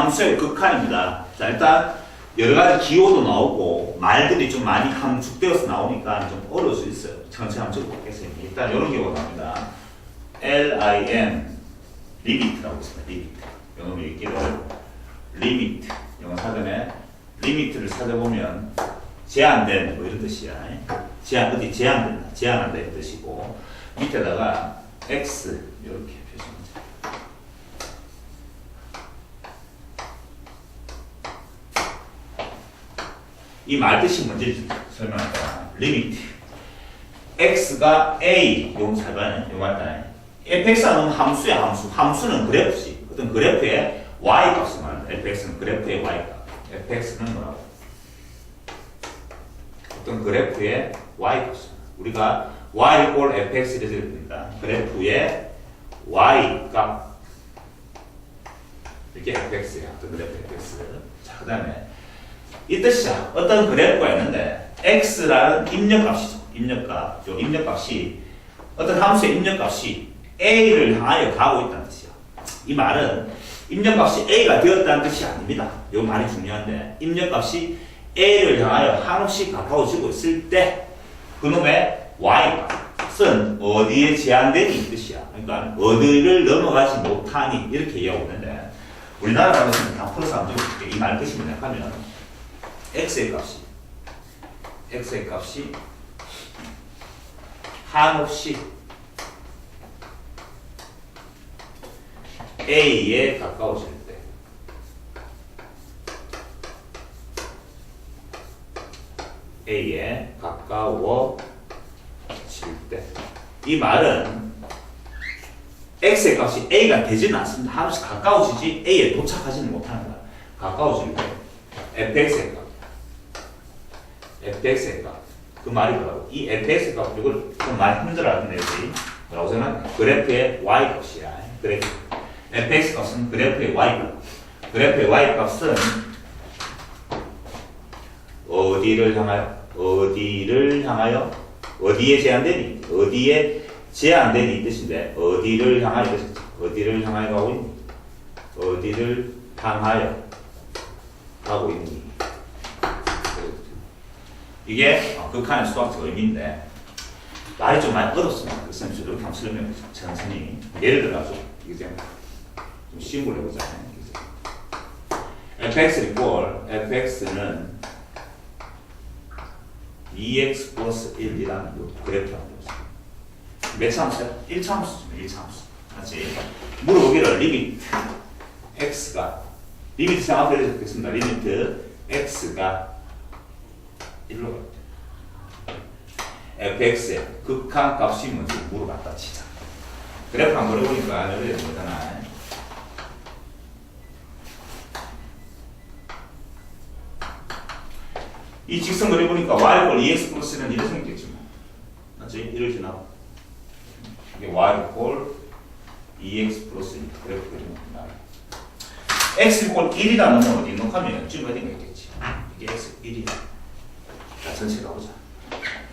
함수의 극한입니다. 자, 일단 여러 가지 기호도 나오고 말들이 좀 많이 함축되어서 나오니까 좀 어려울 수 있어요. 천천히 한번 적어보겠습니다. 일단 이런 경우가 나옵니다. lim 리미트라고 있습니다. 리미트. 영어로 읽기를 리미트. 영어 사전에 리미트를 찾아보면 제한된 뭐 이런 뜻이야. 어디 제한된다. 제한한다 이런 뜻이고 밑에다가 x 이렇게 표시합니다. 이 말 뜻이 뭔지 설명할까? 리미트. x가 a 요거 잘 봐요. 요거 할까요? fx는 함수야 함수. 함수는 그래프지. 어떤 그래프의 y 값을 말합니다. fx는 그래프의 y 값. fx는 뭐라고? 어떤 그래프의 y 값. 우리가 y equal fx 이렇게 됩니다. 그래프의 y 값. 이게 fx야. 어떤 그래프 fx. 자, 그 다음에 이 뜻이야. 어떤 그래프가 있는데 x라는 입력값이죠. 입력값. 요 입력값이 어떤 함수의 입력값이 a를 향하여 가고 있다는 뜻이야. 이 말은 입력값이 a가 되었다는 뜻이 아닙니다. 요 말이 중요한데 입력값이 a를 향하여 한없이 가까워지고 있을 때 그놈의 y값은 어디에 제한되니 이 뜻이야. 그러니까 어디를 넘어가지 못하니 이렇게 이해하고 있는데 우리나라에서는 다 풀어서 한번 적어볼게. 이 말 뜻이 뭐냐 하면 x의 값이 한없이 a에 가까워질 때 a에 가까워질 때 이 말은 x의 값이 a가 되지는 않습니다. 한없이 가까워지지 a에 도착하지는 못하는 거야. 가까워질 때 fx의 값. 그 말이 뭐라고? 이 fx의 값, 이걸 좀 많이 힘들어하는 애들이 뭐라고 생각해? 그래프의 y 값이야. 그래프. fx 값은 그래프의 y 값. 그래프의 y 값은 어디를 향하여? 어디에 제한되니? 어디에 제한되니 이 뜻인데 어디를 향하여 뜻이지? 어디를 향하여 가고 있니? 어디를 향하여 가고 있니? 이게 극한의 수학적 의미인데 말이 좀 많이 어렵습니다. 그래서 이렇게 한번 설명해 보죠. 천천히 예를 들어서 이게 좀 쉬운 걸 해보자. fx는 2x 플러스 1이라는 그래프라고 해보자. 몇 차 함수야? 1차 함수죠. 1차 함수. 맞지? 물어보기를 리미트 x가 리미트 정확하게 적겠습니다. 리미트 x가 1로 갈 때 fx의 극한 값이 뭔지 물어봤다 치자. 그래프 한번 그려보니까 이렇게 되잖아. 이 직선 그려보니까 y 이퀄 2x 플러스는 이렇게 생겼지 뭐. 맞지? 이렇게 나와. 이게 y 이퀄 2x 플러스 그래프 그리면 나와. x 이퀄 1이라는 건 어디 넣으면 지금 어딘가 있겠지. 이게 x 1이다. 자, 전체 가보자.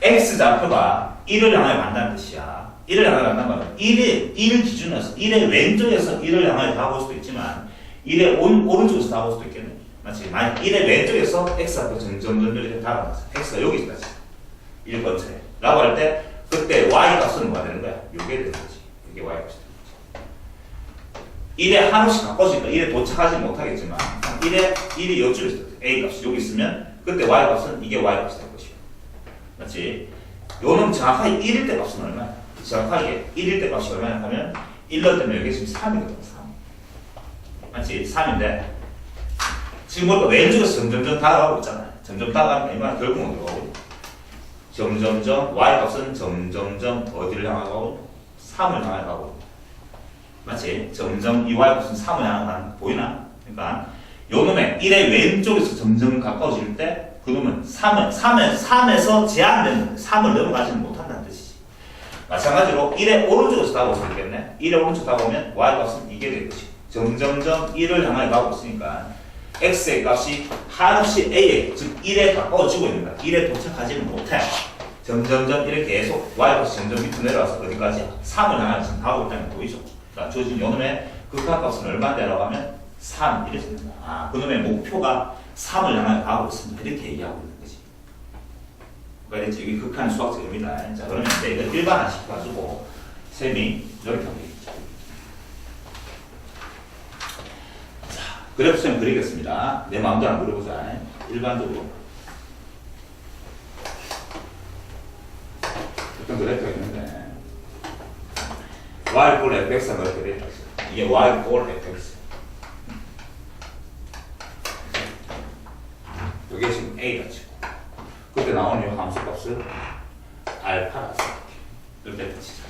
x 좌표가 1을 향하여 간다는 뜻이야. 1을 향하여 간다는 말은 1을 기준으로 해서 1의 왼쪽에서 1을 향하여 다가올 수도 있지만 1의 오른쪽에서 다가올 수도 있겠네. 맞지? 만약 1의 왼쪽에서 x 앞에 점점 이렇게 다가가서 x가 여기 있다. 1 근처에 라고 할 때 그때 y 값은 뭐가 되는 거야? 요게 되는 거지. 이게 y 값이 되는 거지. 1에 한없이 가까워지니까 1에 도착하지 못하겠지만 1이 이쪽에 있어. a 값이 여기 있으면 그때 y 값은 이게 y 값이 될 것이고. 맞지? 요놈 정확하게 1일 때 값은 얼마야? 정확하게 1일 때 값이 얼마냐 하면 1 넣었다면 여기 지금 3이거든. 3. 맞지? 3인데 지금 보니까 왼쪽에서 점점점 다가가고 있잖아요. 점점 다가가면 얼마나 결국은 들어가고 점점점 y 값은 점점점 어디를 향하고 3을 향해 가고 맞지? 점점 이 y 값은 3을 향해 가는 보이나? 그러니까 요놈의 1의 왼쪽에서 점점 가까워질 때 그러면 3에서 제한되는 3을 넘어가지는 못한다는 뜻이지. 마찬가지로 1의 오른쪽에서 다가올 수 있겠네. 1의 오른쪽 다가오면 y 값은 이게 될 것이. 점점점 1을 향해 가고 있으니까 x의 값이 한없이 a에 즉 1에 가까워지고 있는 거야. 1에 도착하지는 못해. 점점점 이렇게 계속 y 값이 점점 밑으로 내려와서 어디까지 3을 향해 지금 가고 있다는 게 보이죠. 그러니까 주어진 요놈의 극한값은 얼마인데라고 하면 3 이렇게 된다. 아, 그놈의 목표가 3을 향해 가고 있습니다. 이렇게 얘기하고 있는 거지. 그러니까 이제 여기 극한 수학적입니다. 자, 그러면 이제 이걸 일반화 시켜가지고 셈이 이렇게 하면 되겠죠. 자, 그래프 셈 그리겠습니다. 내 마음대로 한번 그려보자. 일반적으로. 어떤 그래프가 있는데 y 꼴 fx가 그렇게 되어 있어요. 이게 y 꼴 fx. 이게 지금 a가 치고 그때 나오는 이 함수 값을 알파라고 이렇게 붙이자.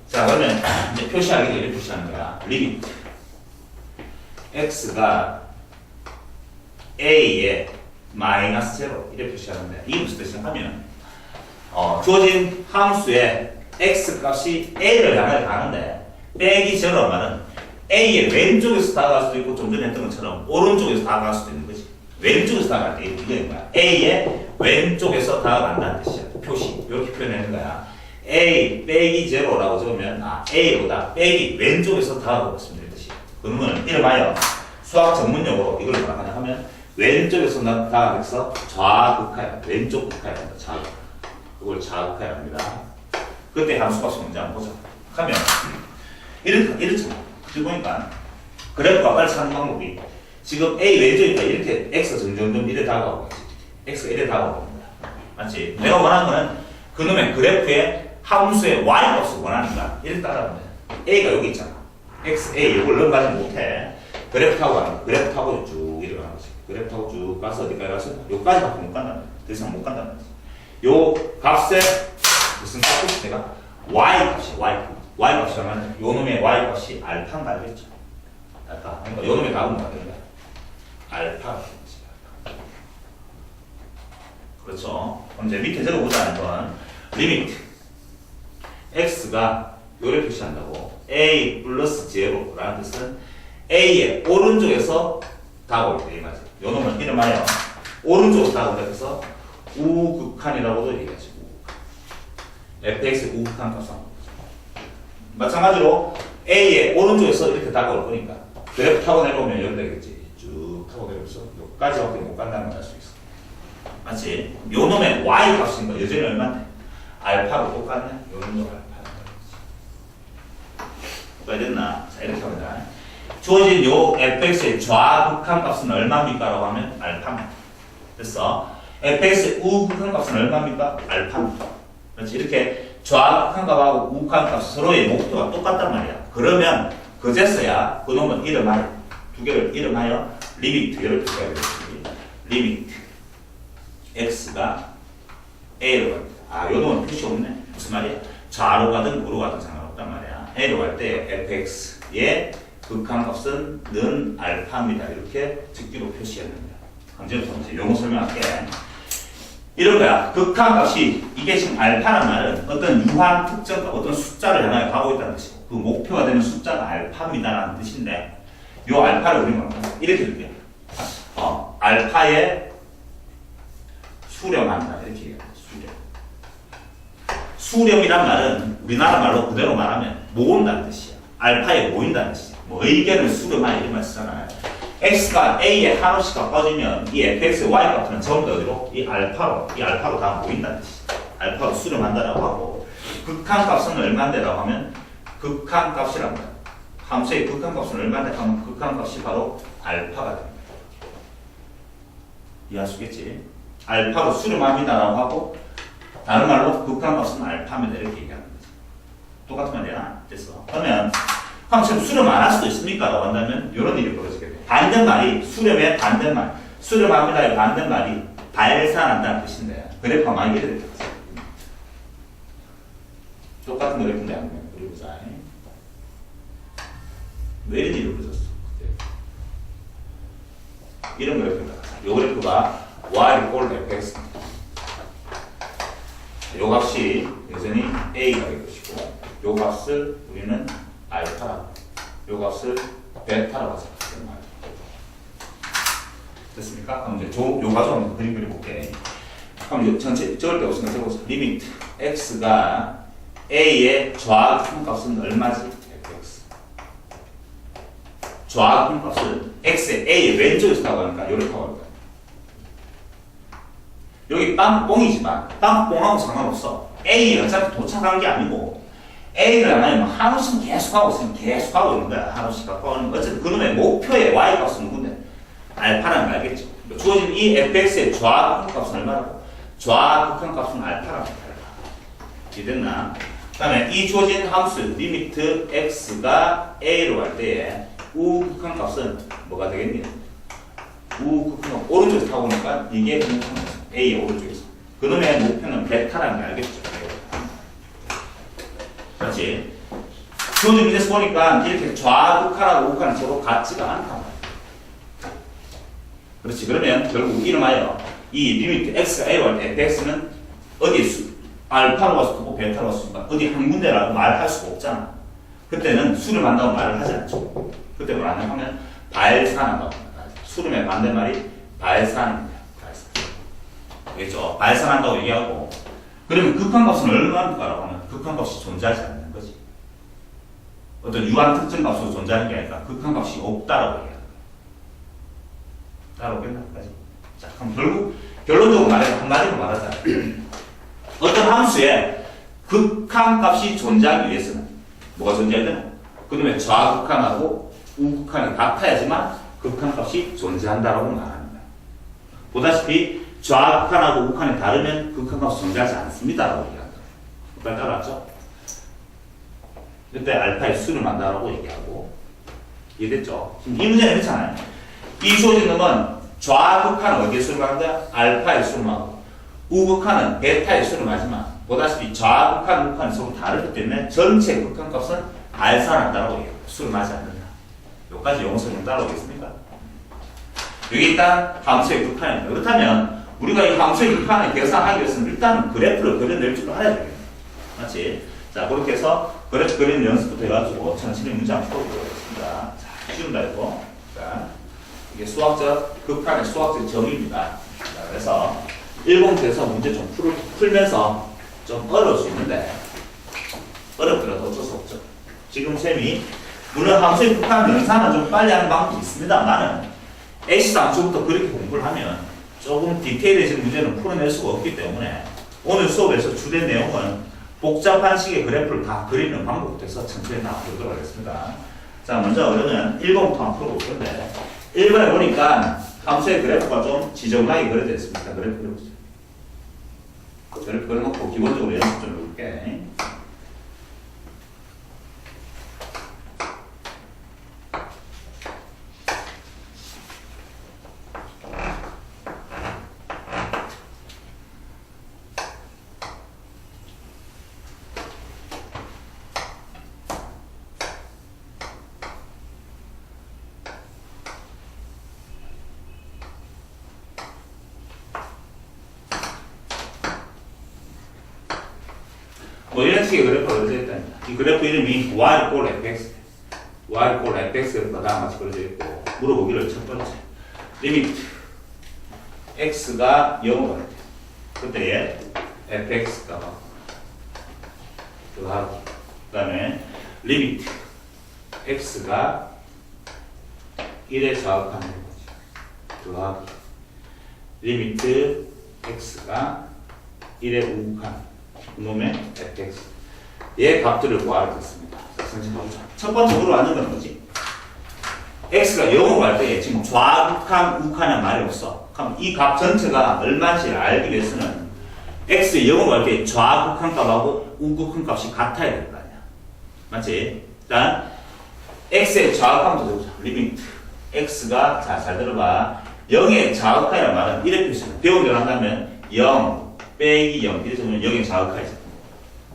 자, 그러면 이제 표시하기 전에 이렇게 표시하는 거야. 리미트 x가 a에 마이너스 제로 이렇게 표시하는데 이게 무슨 뜻이냐 하면 주어진 함수에 x 값이 a를 향해 가는데 빼기 제로란 말은 a의 왼쪽에서 다가갈 수도 있고 좀 전에 했던 것처럼 오른쪽에서 다가갈 수도 있는 거지. 왼쪽에서 다가갈 때 이게 뭐야? a의 왼쪽에서 다가간다는 뜻이야. 표시 이렇게 표현하는 거야. a 빼기 제로라고 적으면 a보다 빼기 왼쪽에서 다가가고 있습니다. 이 뜻이야. 그러면 이름하여 수학 전문용어로 이걸 뭐라 하냐 하면 왼쪽에서 다가가서 좌극하야. 왼쪽 극하야 한다. 좌극. 그걸 좌극하야 합니다. 그때 함수값이 뭔지 한번 보자. 하면 이렇잖아. 그리고 보니까 그래프가 빨리 찾는 방법이 지금 A 왼쪽이니까 이렇게 X가 점점점 이래 다가가고 있지. X가 이래 다가가고 있는 거야. 맞지? 내가 원하는 거는 그놈의 그래프의 함수의 Y 값을 원하니까 이렇게 따라가면 돼. A가 여기 있잖아. X, A 이걸 넘어가지 못해. 그래프 타고 가는 거야. 그래프 타고 쭉 이래 가는 거지. 그래프 타고 쭉 가서 어디까지 가서 여기까지밖에 못 간다는 거야. 더 이상 못 간다는 거지. 요 값에 무슨 값이 내가 Y 값이 Y 값이라면 요 놈의 Y 값이 알파인가 알겠죠? 알파. 그러니까 요 놈의 값은 뭐가 되는 거야? 알파가 되는 거지. 그렇죠? 그럼 이제 밑에 적어보자는 건 리미트 x가 요를 표시한다고 a 플러스 제로라는 뜻은 a의 오른쪽에서 다가올 때 이 말이죠. 요 놈은 이름하여 오른쪽으로 다가온다 해서 우극한이라고도 얘기하죠. fx의 우극한 값은 마찬가지로 a의 오른쪽에서 이렇게 다가올 거니까 그래프 타고 내려오면 여기 되겠지. 쭉 타고 내려오면서 여기까지밖에 못 간다는 걸 알 수 있어. 맞지? 요 놈의 y 값인 거 여전히 얼마인데? 알파로 똑같네. 요 놈도 알파. 됐나? 자, 이렇게 합니다. 주어진 요 fx의 좌극한 값은 얼마입니까? 라고 하면 알파입니다. 됐어? fx의 우극한 값은 얼마입니까? 알파입니다. 그렇지? 이렇게 좌극한 값하고 우극한 값 서로의 목표가 똑같단 말이야. 그러면 그제서야 그놈은 이름하여 두 개를 이름하여 리미트 이렇게 써야 되겠지. 리미트 x가 a로 갑니다. 요 놈은 표시 없네. 무슨 말이야? 좌로 가든 우로 가든 상관없단 말이야. a로 갈 때 fx의 극한 값은 는 알파입니다. 이렇게 직기로 표시해야 됩니다. 강제부터 이제 용어 설명할게. 이런 거야. 극한 값이 이게 지금 알파란 말은 어떤 유한 특정 어떤 숫자를 향해 가고 있다는 뜻이고 그 목표가 되는 숫자가 알파입니다라는 뜻인데 요 알파를 우리는 이렇게 줄게요. 알파의 수렴한다 이렇게 얘기합니다. 수렴이란 말은 우리나라 말로 그대로 말하면 모은다는 뜻이야. 알파에 모인다는 뜻이야. 뭐 의견을 수렴하는 이런 말 쓰잖아요. x가 a에 한없이 가까워지면 이 fx의 y 값은 전부 다 어디로? 이 알파로 다 모인다는 뜻이야. 알파로 수렴한다라고 하고 극한 값은 얼마인데라고 하면 극한 값이란 말이야. 함수의 극한 값은 얼마인데 하면 극한 값이 바로 알파가 됩니다. 이해할 수 있겠지? 알파로 수렴합니다라고 하고 다른 말로 극한 값은 알파입니다 이렇게 얘기하는 거지. 똑같은 말이야. 됐어. 그러면 함수 수렴 안 할 수도 있습니까? 라고 한다면 이런 일이 벌어지게 돼. 반대말이 수렴의 반대말 수렴합니다의 반대말이 발산한다는 뜻인데 그래프가 많이 이렇게 됐어. 똑같은 그래프인데 한번 그려보자. 왜 이런 일이 벌어졌어? 이런 그래프입니다. 이 그래프가 y 꼴 fx 요 값이 여전히 a가 될 것이고 요 값을 우리는 알파라고 요 값을 베타라고 생각합니다. 됐습니까? 그럼 이제 요 가지고 한번 그림 그려볼게. 그럼 이제 전체 적을 때 없으니까 적어보세요. 리미트 x가 a의 좌극한 값은 얼마지? fx 좌극한값을 x의 a의 왼쪽에서 나고 하니까 이렇게 하고 할거야. 여기 빵뽕이지만 빵뽕하고 상관없어. A에 어차피 도착한 게 아니고 A를 하나님 한우씩 계속 하고 있으면 계속 하고 있는 거야. 한우씩 갖고 하는 거. 어쨌든 그놈의 목표의 Y값은 누군데? 알파라는 거 알겠죠? 주어진 이 fx의 좌극한값은 얼마라고? 좌극한값은 알파라고. 이해됐나? 그 다음에 이 주어진 함수 리미트 x가 a로 갈 때에 우극한값은 뭐가 되겠니? 우극한값 오른쪽에서 타고 오니까 이게 극한값 A의 오른쪽에서. 그놈의 목표는 베타라는 게 알겠죠? 그렇지? 주어진 문제에서 보니까 이렇게 좌극한하고 우극한은 서로 같지가 않단 말이야. 그렇지? 그러면 결국 이름하여 이 리미트 x가 a로 할 때 fx는 어디에 알파로 가서 크고 베타로 가서 크고 어디 한 군데라고 말할 수가 없잖아. 그때는 수를 만나고 말을 하지 않죠. 그때 뭘 하냐면 발산한다고 합니다. 수름의 반대말이 발산입니다. 알겠죠? 발산한다고 얘기하고 그러면 극한값은 얼마인가라고 하면 극한값이 존재하지 않는 거지. 어떤 유한 특정 값으로 존재하는 게 아니라 극한값이 없다라고 얘기하는 거야. 따라오겠나? 자, 그럼 결국 결론적으로 말해서 한마디로 말하자. 어떤 함수에 극한값이 존재하기 위해서는 뭐가 존재해야 되나? 그놈의 좌극한하고 우극한이 같아야지만 극한값이 존재한다라고 말하는 거야. 보다시피 좌극한하고 우극한이 다르면 극한값이 존재하지 않습니다라고 얘기한다. 빨리 따라왔죠? 그때 알파의 수를 만다라고 얘기하고 이해됐죠? 지금 이 문제는 이렇잖아요. 이 주어진 놈은 좌극한은 어디에 수를 하는 거야? 알파의 수를 하고 우극한은 베타의 수를 하지만 보다시피 좌극한, 우극한이 서로 다르기 때문에 전체 극한값은 발산한다라고 얘기해요. 수를 하지 않는다. 여기까지 영어 설명 따라오겠습니까? 여기 일단 함수의 극한입니다. 그렇다면 우리가 이 함수의 극한을 계산하기 위해서는 일단 그래프를 그려낼 줄 알아야 되겠네. 맞지? 자, 그렇게 해서 그래프 그리는 연습부터 해가지고 천천히 문제 한번 풀어보도록 하겠습니다. 자, 쉬운다 이거. 자, 이게 수학적, 극한의 수학적 정의입니다. 자, 그래서 1공부에서 문제 좀 풀면서 좀 어려울 수 있는데 어렵더라도 어쩔 수 없죠. 지금 쌤이 물론 함수의 극한 연산은 좀 빨리 하는 방법이 있습니다만은 A시 함수부터 그렇게 공부를 하면 조금 디테일해진 문제는 풀어낼 수가 없기 때문에 오늘 수업에서 주된 내용은 복잡한 식의 그래프를 다 그리는 방법부터 해서 천천히 나와보도록 하겠습니다. 자, 먼저 우리는 1번부터 한번 풀어볼 건데 1번에 보니까 함수의 그래프가 좀 지저분하게 그려져 있습니다. 그래프 그려보세요. 그래프 그려놓고 기본적으로 연습 좀 해볼게. 뭐 이런 식의 그래프가 그려져 있답니다. 이 그래프 이름이 y 꼴 fx, y 꼴 fx가 다음 같이 그려져 있고 물어보기를 첫 번째 리미트 x가 0으로 갈 때 그때에 fx가 더하기 그 다음에 리미트 x가 1에 좌극하는 거지 더하기 리미트 x가 1에 우극하는 그놈의 fx 얘 값들을 구하라고 했습니다. 첫 번째로 하는 건 뭐지? x가 0으로 갈 때 지금 좌극한, 우극한이란 말이 없어. 그럼 이 값 전체가 얼마인지를 알기 위해서는 x 0으로 갈 때 좌극한 값하고 우극한 값이 같아야 될 거 아니야. 맞지? 일단 x의 좌극한부터 해보자. 리미트 x가 잘 들어봐. 0의 좌극한이란 말은 이렇게 표시해. 배운 대로 한다면 0 빼기 0 이렇게 보면 0의 좌극한이잖아.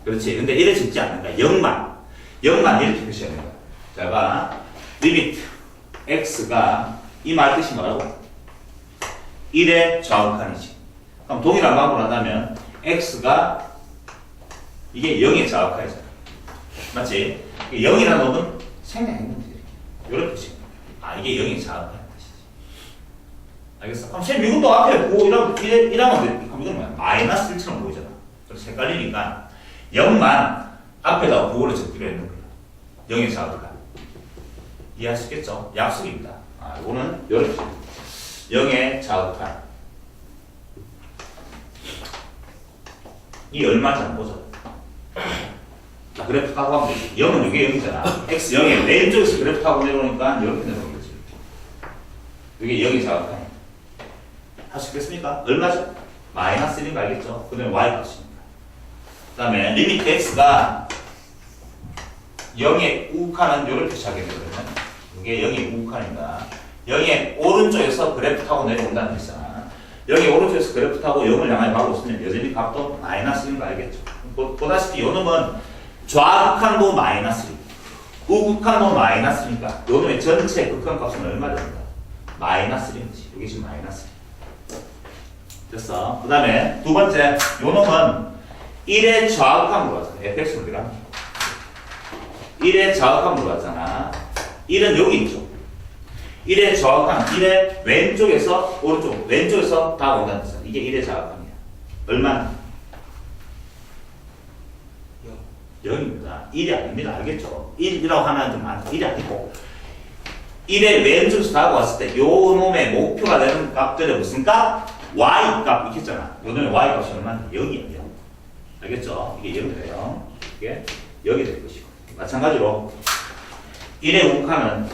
그렇지. 근데 이래 적지 않는다. 0만 이렇게 표시하는 거야. 자, 봐. 리미트 x가 이 말 뜻이 뭐라고? 1의 좌극한이지. 그럼 동일한 방법으로 한다면 x가 이게 0의 좌극한이잖아. 맞지? 0이라는 놈은 생략했는데 이렇게 표시해. 아, 이게 0의 좌극한이 뜻이지. 알겠어? 그럼 쌤 이것도 앞에 보고 이러면 그럼 이건 뭐야? 마이너스 1처럼 보이잖아. 그래서 헷갈리니까 0만 앞에다가 부호를 적기로 했는 거야. 0의 좌극한. 이해할 수 있겠죠? 약속입니다. 이거는 이렇게 0의 자극한 이 얼마인지 한번 보자. 자, 그래프 타고 하면 되지. 0은 이게 0이잖아. x 0의 왼쪽에서 그래프 타고 내려오니까 이렇게 내려오는 거지. 이게 0이 자극한 할 수 있겠습니까? 얼마죠? 마이너스 1인 거 알겠죠? 그다음에 y 값입니다. 그 다음에 리미트 x가 0의 우극한은 이렇게 시작하게 되거든요. 이게 0의 우극한이니까 0의 오른쪽에서 그래프 타고 내려온다는 뜻이잖아. 0의 오른쪽에서 그래프 타고 0을 향해 가고 있으면 여전히 값도 마이너스 1인 거 알겠죠? 보다시피 요 놈은 좌극한도 마이너스 1, 우극한도 마이너스니까 요 놈의 전체 극한 값은 얼마 됩니까? 마이너스 1이지. 이게 지금 마이너스 1. 됐어. 그 다음에 두 번째, 요 놈은 1의 좌극함으로 갔잖아. fx로 들어가. 1의 좌극함으로 갔잖아. 1은 여기 있죠. 1의 좌극함, 1의 왼쪽에서 오른쪽, 왼쪽에서 다 온다는 뜻이야. 이게 1의 좌극함이야. 얼마나? 0입니다. 1이 아닙니다. 알겠죠? 1이라고 하나 좀 많다. 1이 아니고 1의 왼쪽에서 다 왔을 때 요 놈의 목표가 되는 값들은 무슨 값? y 값 있겠잖아. 요 놈의 y 값이 얼마인데? 0이에요. 알겠죠? 이게 0이 돼요. 이게 0이 될 것이고. 마찬가지로 1의 우극한은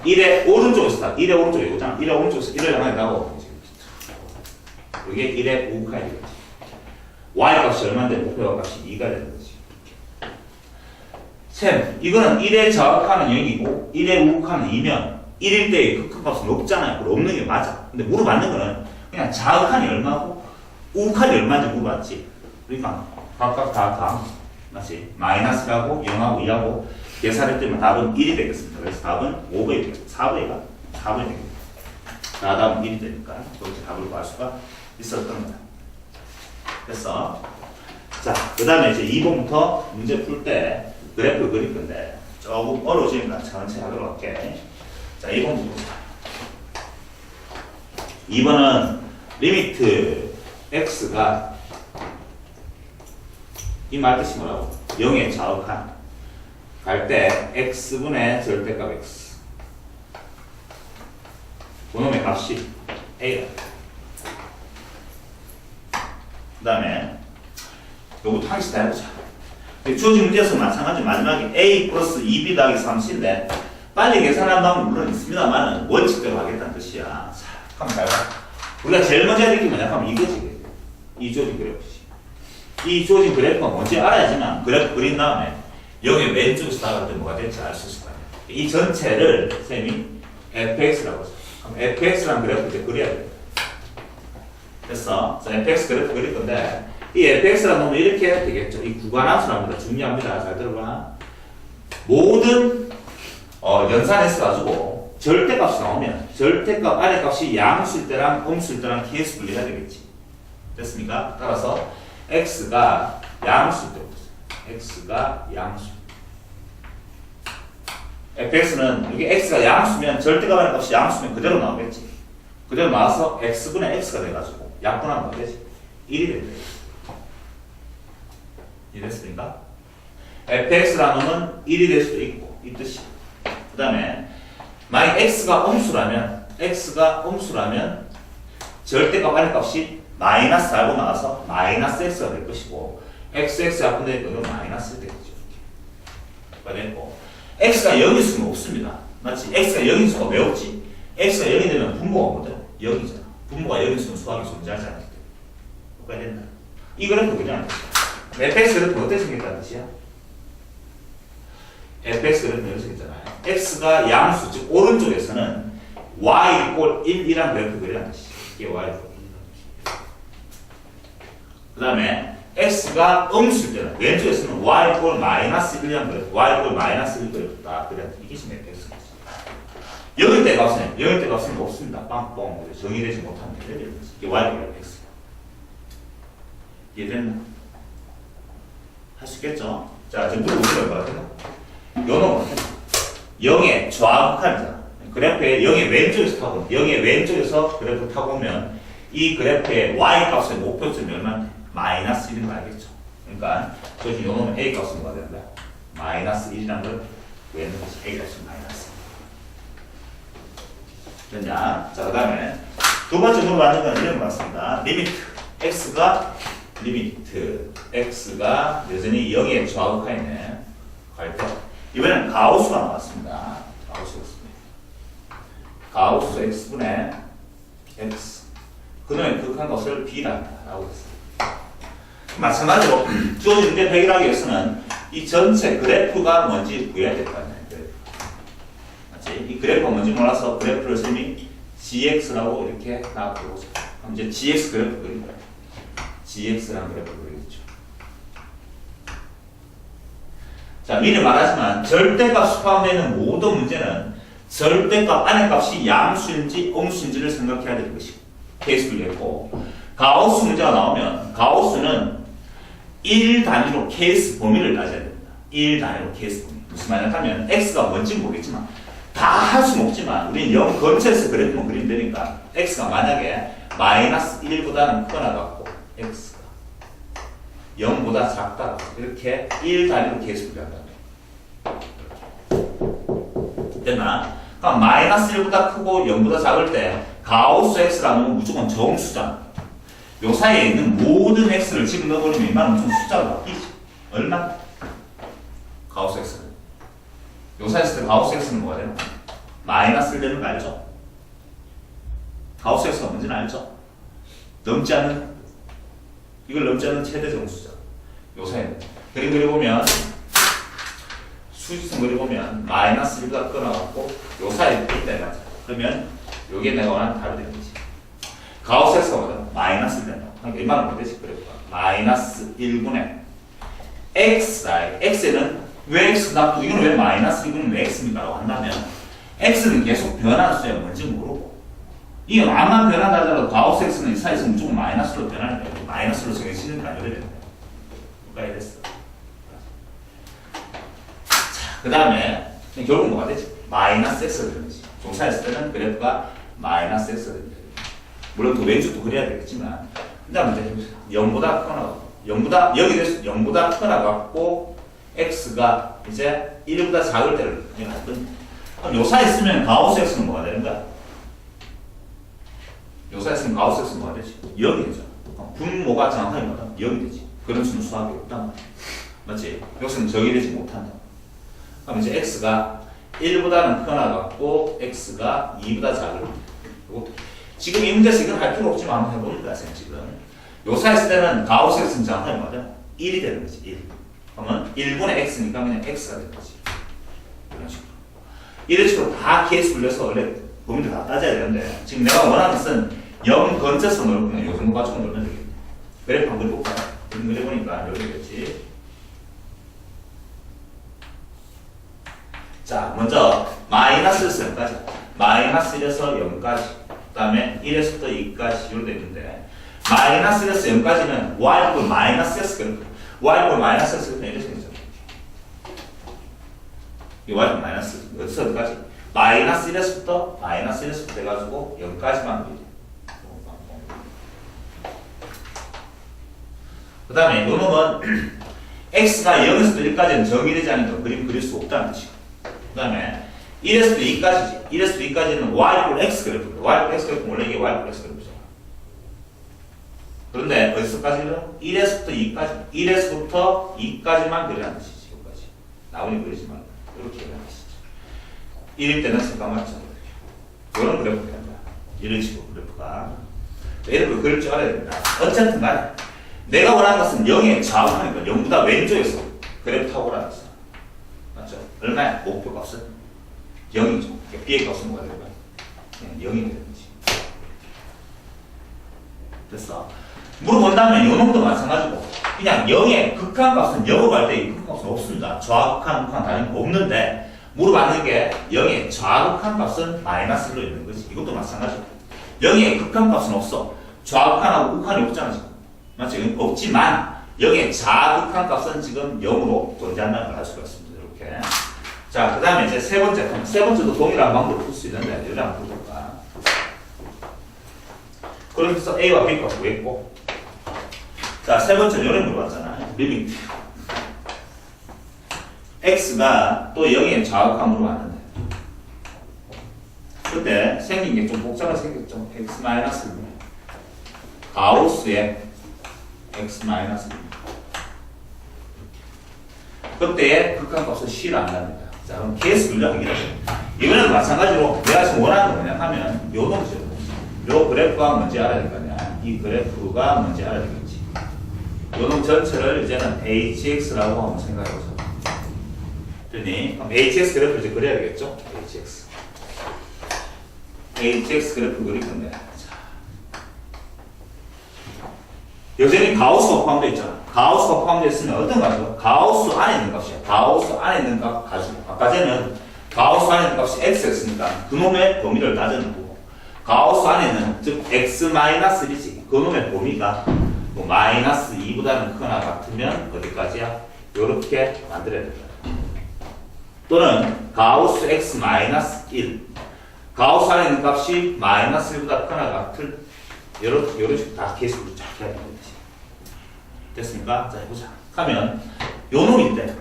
1의 오른쪽에서 다 1의 오른쪽에 오잖아. 1의 오른쪽에서 1을 향해 가고 이게 1의 우극한이 되겠지. y 값이 얼마인데 목표 값이 2가 되는 거지. 셈, 이거는 1의 좌극한은 0이고 1의 우극한은 2면 1일 때의 극한값은 없잖아요. 그럼 없는 게 맞아. 근데 물어봤는 거는 그냥 좌극한이 얼마고 우극한이 얼마인지 물어봤지. 그러니까 각각 다 맞지? 마이너스하고 0하고 2하고 계산했더니 답은 1이 되겠습니다. 그래서 답은 5번이 되겠습니다. 4번이 되겠습니다. 자, 다음 1이 되니까 그렇게 답을 구할 수가 있었던 거다. 됐어. 자, 그 다음에 이제 2번부터 문제 풀 때 그래프를 그릴 건데 조금 어려워지니까 천천히 하도록 할게. 자, 2번 보자. 2번은 리미트 x가 이 말뜻이 뭐라고? 0의 좌극한 갈 때 x분의 절대값 x 그놈의 값이 a다. 그 다음에 요것도 한 개씩 다 해보자. 주어진 문제에서 마찬가지 마지막에 a 플러스 2b 더하기 3c인데 빨리 계산한 방법은 물론 있습니다만 원칙대로 하겠다는 뜻이야. 자, 한번 잘 봐. 우리가 제일 먼저 해야 될 게 뭐냐 하면 이거지. 이 주어진 그래프지. 이 주어진 그래프가 뭔지 알아야지만 그래프 그린 다음에 여기 왼쪽에서 나갈 때 뭐가 될지 알 수 있을 거 아니야. 이 전체를 쌤이 fx라고 하죠. 그럼 fx라는 그래프 이제 그려야 돼. 됐어. 자, fx 그래프 그릴 건데 이 fx라는 놈은 이렇게 해야 되겠죠. 이 구간함수랍니다. 중요합니다. 잘 들어봐. 모든 연산해서 가지고 절대값이 나오면 절대값 아래값이 양수일 때랑 음수일 때랑 계수 분리해야 되겠지. 됐습니까? 따라서 x가 양수일 때부터 x가 양수. fx는 여기 x가 양수면 절대값 아래값이 양수면 그대로 나오겠지. 그대로 나와서 x분의 x가 돼가지고 약분하면 되지. 1이 된다. 이해됐습니까? fx라는 놈은 1이 될 수도 있고 이 뜻이. 그 다음에 만약 x가 음수라면 절대값 아래값이 마이너스 알고 나와서 마이너스 x가 될 것이고 xx 약분되니까 이건 마이너스 되겠죠. 이렇게 됐고 x가 0일 수는 없습니다. 맞지? x가 0일 수가 왜 없지? x가 0이 되면 분모가 뭐죠? 0이잖아. 분모가 0일 수는 수학이 존재하지 않기 때문에 뭐가 된다. 이 그래프 그냥 fx 그래프 어떻게 생겼다는 뜻이야? fx 그래프 이렇게 생겼잖아요. x가 양수, 즉 오른쪽에서는 y 꼴 1이란 그래프 그리라는 뜻이야. 이게 y 꼴 1이라는 뜻이야. 그 다음에 x가 음수일 때는 왼쪽에서는 y 꼴 마이너스 1이란 그래프, y 꼴 마이너스 1 그래프 딱 그래. 이게 지금 fx입니다. 0일 때 값은 없습니다. 빵빵 정의되지 못하는 게 이게 y 꼴 fx. 이해됐나? 할 수 있겠죠? 자, 지금 물어보시면 뭐 같아요? 요놈은 0의 좌극한이잖아. 그래프에 0의 왼쪽에서 타고 0의 왼쪽에서 그래프 타고 오면 이 그래프의 y 값의 목표점이 얼마인데? 마이너스 1인 거 알겠죠? 그러니까 저기 요놈은 a 값은 뭐가 된다? 마이너스 1이라는 걸 구했는 거지. A 값은 마이너스. 됐냐? 자, 그 다음에 두 번째 물어봤는 건 이런 거 같습니다. 리미트 x가 여전히 0에 좌우가 있네. 갈 때. 이번에는 가우스가 나왔습니다. 가우스 x분의 x. 그놈의 극한 것을 b라고 했습니다. 마찬가지로 주어진 게 해결하기 위해서는 이 전체 그래프가 뭔지 구해야 될 거 아니에요. 맞지? 이 그래프가 뭔지 몰라서 그래프를 쌤이 gx라고 이렇게 나와보고 그럼 이제 gx 그래프 그린 거예요. gx라는 그래프 그리겠죠. 자, 미리 말하지만 절대값 포함되는 모든 문제는 절대값 안의 값이 양수인지 음수인지를 생각해야 되는 것이고 케이스를 냈고 가우스 문제가 나오면 가우스는 1단위로 케이스 범위를 따져야 됩니다. 1단위로 케이스 범위. 무슨 말이냐면 x가 뭔지 모르겠지만 다 할 수는 없지만 우리는 0 근처에서 그래프만 그리면 되니까 x가 만약에 마이너스 1보다는 크거나 같고 x가 0보다 작다 이렇게 1단위로 케이스 분류한다. 됐나? 그러니까 마이너스 1보다 크고 0보다 작을 때 가우스 x라는 건 무조건 정수잖아. 요 사이에 있는 모든 x를 집어넣어버리면 이만 엄청 숫자가 바뀌지. 얼마? 가우스 x는. 요 사이에 있을 때 가우스 x는 뭐가 되나? 마이너스를 되는 거 알죠? 가우스 x가 뭔지는 알죠? 넘지 않는, 이걸 넘지 않는 최대 정수죠. 요 사이에. 그림 그려보면, 수직선 그려보면, 마이너스 1보다 끊어갖고, 요 사이에 있다 이거죠. 그러면, 요게 내가 원하는 답이 되는 거지. 가우스 x가 뭐다? 마이너스 1 된다. 그러니까 이만큼 되지, 그래프가. 마이너스 1분의 x다. x에는 왜 x다? 이거는 왜 마이너스, 이거는 왜 x입니까? 라고 한다면, x는 계속 변하는 수야 뭔지 모르고, 이건 암만 변한다 하더라도 가우스 x는 이 사이에서 무조건 마이너스로 변하는 거예요. 마이너스로 정해지는 거 아니어야 되는데. 뭐가 이랬어. 자, 그 다음에, 결국 뭐가 되지? 마이너스 x가 되는 거지. 종사했을 때는 그래프가 마이너스 x가 됩니다. 물론 그 왼쪽도 그래야 되겠지만, 그 다음에 이제 0보다 크거나, 0보다, 여기 0보다 크거나 같고, x가 이제 1보다 작을 때를 할 겁니다. 그럼 요 사이에 있으면 가우스 x는 뭐가 되는 거야? 요 사이에 있으면 가우스 x는 뭐가 되지? 0이 되죠. 분모가 정확하게 뭐다? 0이 되지. 그런 수는 수학이 없단 말이야. 맞지? 여기서는 적이 되지 못한다. 그럼 이제 x가 1보다는 크거나 같고, x가 2보다 작을 때. 지금 이 문제에서 이건 할 필요 없지만 한번 해보는 거야, 지금. 요 사이에 있을 때는 가우스 x는 정확하게 뭐다? 1이 되는 거지, 1. 그러면 1분의 x니까 그냥 x가 되는 거지. 이런 식으로. 이런 식으로 다 케이스 불려서 원래 범위를 다 따져야 되는데 지금 내가 원하는 것은 0 근처에서 넣을 거면 요 정도 가지고 넣으면 되겠네. 그래프 한번 그려볼까? 그림 그려보니까 여기겠지. 자, 먼저 마이너스에서 0까지. 마이너스 1에서 0까지. 그 다음에 1에서부터 2까지 이렇게 되는데 마이너스 1에서 0까지는 y를 마이너스 s 그래프. y를 마이너스 s 그래프 이렇게 생겼죠. 이 y는 마이너스 어디서 어디까지? 마이너스 1에서부터 해가지고 0까지만 그리죠. 그 다음에 요 놈은 x가 0에서부터 1까지는 정의되지 않으니까 그림 그릴 수 없다는 뜻이고 그 다음에 1에서부터 2까지지. 1에서부터 2까지는 y x 그래프입니다. y x 그래프는 원래 이게 y x 그래프죠. 그런데 어디서까지는? 1에서부터 2까지. 1에서부터 2까지만 그리라는 뜻이지. 여기까지. 나머지 그리지 말고. 이렇게 그리라는 뜻이죠. 1일 때는 색감만 쳐. 이런 그래프가 된다. 이런 식으로 그래프가. 이런 그릴 줄 알아야 됩니다. 어쨌든 간에 내가 원하는 것은 0에 좌우하니까 0보다 왼쪽에서 그래프 타고 가는 거죠. 맞죠? 얼마야? 목표 값은? 0이죠. B의 값은 뭐가 될까요? 0이 되는 거지. 됐어. 물어본다면 요 놈도 마찬가지고 그냥 0의 극한값은 0으로 갈 때 이 극한값은 없습니다. 좌극한, 극한 다른 거 없는데 물어봤는 게 0의 좌극한값은 마이너스로 있는 거지. 이것도 마찬가지고 0의 극한값은 없어. 좌극한하고 극한이 없잖아 지금. 맞지? 없지만 0의 좌극한값은 지금 0으로 존재한다는 걸 알 수가 있습니다. 이렇게. 자, 그 다음에 이제 세 번째도 동일한 방법으로 풀 수 있는데 여기 한번 볼까. 그래서 A와 B가 구했고 자, 세 번째 요런 물어봤잖아. 리미트 x가 또 0에 좌극함으로 왔는데 그때 생긴 게 좀 복잡하게 생겼죠. x 마이너스 가우스의 x 마이너스 그때의 극한값은 C를 안 납니다. 자, 그럼 계속 늘려가기다. 이거는 마찬가지로 내가 지금 원하는 거 뭐냐 하면 요 놈이죠. 요 그래프가 뭔지 알아야 될 거 아니야. 이 그래프가 뭔지 알아야 되겠지. 요 놈 전체를 이제는 hx라고 한번 생각해 보자. 그럼 hx 그래프를 이제 그려야 되겠죠. hx 그래프 그릴 건데. 여전히 가우스가 포함되어 있잖아. 가우스가 포함되어 있으면 어떤 값이요? 가우스 안에 있는 값이야. 가우스 안에 있는 값 가지고. 아까 전에는 가우스 안에 있는 값이 x였으니까 그놈의 범위를 따져는 거고. 가우스 안에는 즉 x-1이지. 그놈의 범위가 뭐 마이너스 2보다는 크거나 같으면 어디까지야? 요렇게 만들어야 된다. 또는 가우스 x-1. 가우스 안에 있는 값이 마이너스 1보다 크거나 같을 요런 식으로 다 계속으로 쫙 해야 되는 거지. 됐습니까? 자, 해보자. 하면 요 놈인데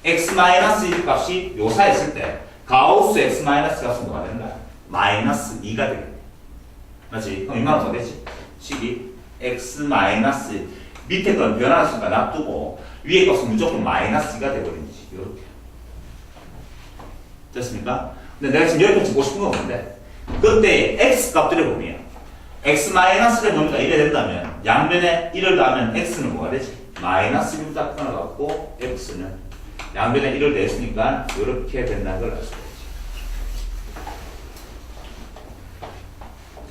x-1 값이 요 사이에 있을 때 가우스 x- 값은 뭐가 되는가? 마이너스 2가 되겠네. 맞지? 그럼 이만큼 더 되지? 식이 x- 밑에 건 변화했으니까 놔두고 위에 값은 무조건 마이너스 2가 되버리지. 요렇게. 됐습니까? 근데 내가 지금 여기까지 보고 싶은 건 뭔데? 그때 x 값들의 범위야. x-의 범위가 1이 된다면 양변에 1을 더하면 x는 뭐가 되지? 마이너스 1보다 크거나 같고 x는 양변에 1을 냈으니까 이렇게 된다는 걸 알 수가 있지.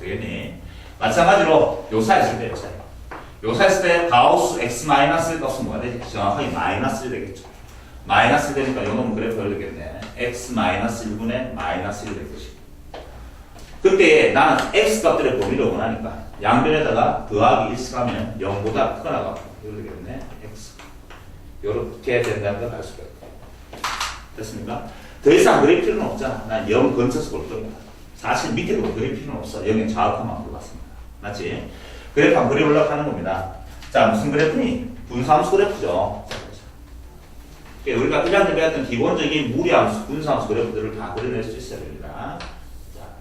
되겠니? 마찬가지로 요 사이 있을 때, 요 사이 있을 때 가우스 x-의 값은 뭐가 되지? 정확하게 마이너스 1 되겠죠. 마이너스 1 되니까 요 놈은 그래프를 되겠네. x-1분의 마이너스 1 될 것이고. 그때 나는 x 값들의 범위를 원하니까 양변에다가 더하기 1씩 하면 0보다 크거나 같고 이렇게 되겠네. x 이렇게 된다는 걸 알 수가 있고. 됐습니까? 더 이상 그릴 필요는 없잖아. 난 0 근처에서 볼 겁니다. 사실 밑에도 그릴 필요는 없어. 0의 좌우값만 불러봤습니다. 맞지? 그래프 한번 그려보려고 하는 겁니다. 자, 무슨 그래프니? 분수함수 그래프죠. 우리가 1학년 때 배웠던 기본적인 무리함수, 분수함수 그래프들을 다 그려낼 수 있어야 됩니다.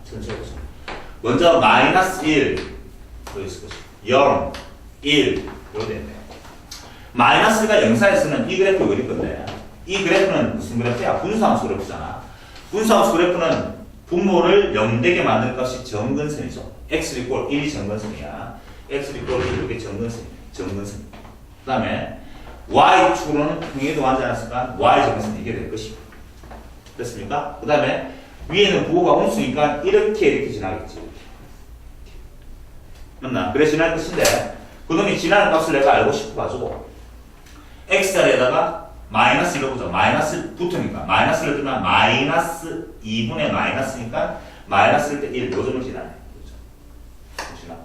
천천히 보자. 먼저 마이너스 1 또 있을 것이 0, 1 이렇게 되네요. 마이너스 1과 0 사이에서는 이 그래프를 그릴 건데 이 그래프는 무슨 그래프야? 분수함수 그래프잖아. 분수함수 그래프는 분모를 0되게 만들 것이 정근선이죠. x 이꼴 1이 정근선이야. x 이꼴 1 이게 정근선이야. 정근선. 그 다음에 y축으로는 평행이동 하지 않았을까? y 정근선이 이게 될 것이고. 됐습니까? 그 다음에 위에는 부호가 음수니까 이렇게 지나겠지. 맞나? 그래 지날 것인데 그놈이 지나는 값을 내가 알고 싶어가지고 x자리에다가 마이너스 1을 보자. 마이너스 붙으니까 마이너스를 뜨면 마이너스 2분의 마이너스니까 마이너스 1때 1 요점을 지나네. 지나.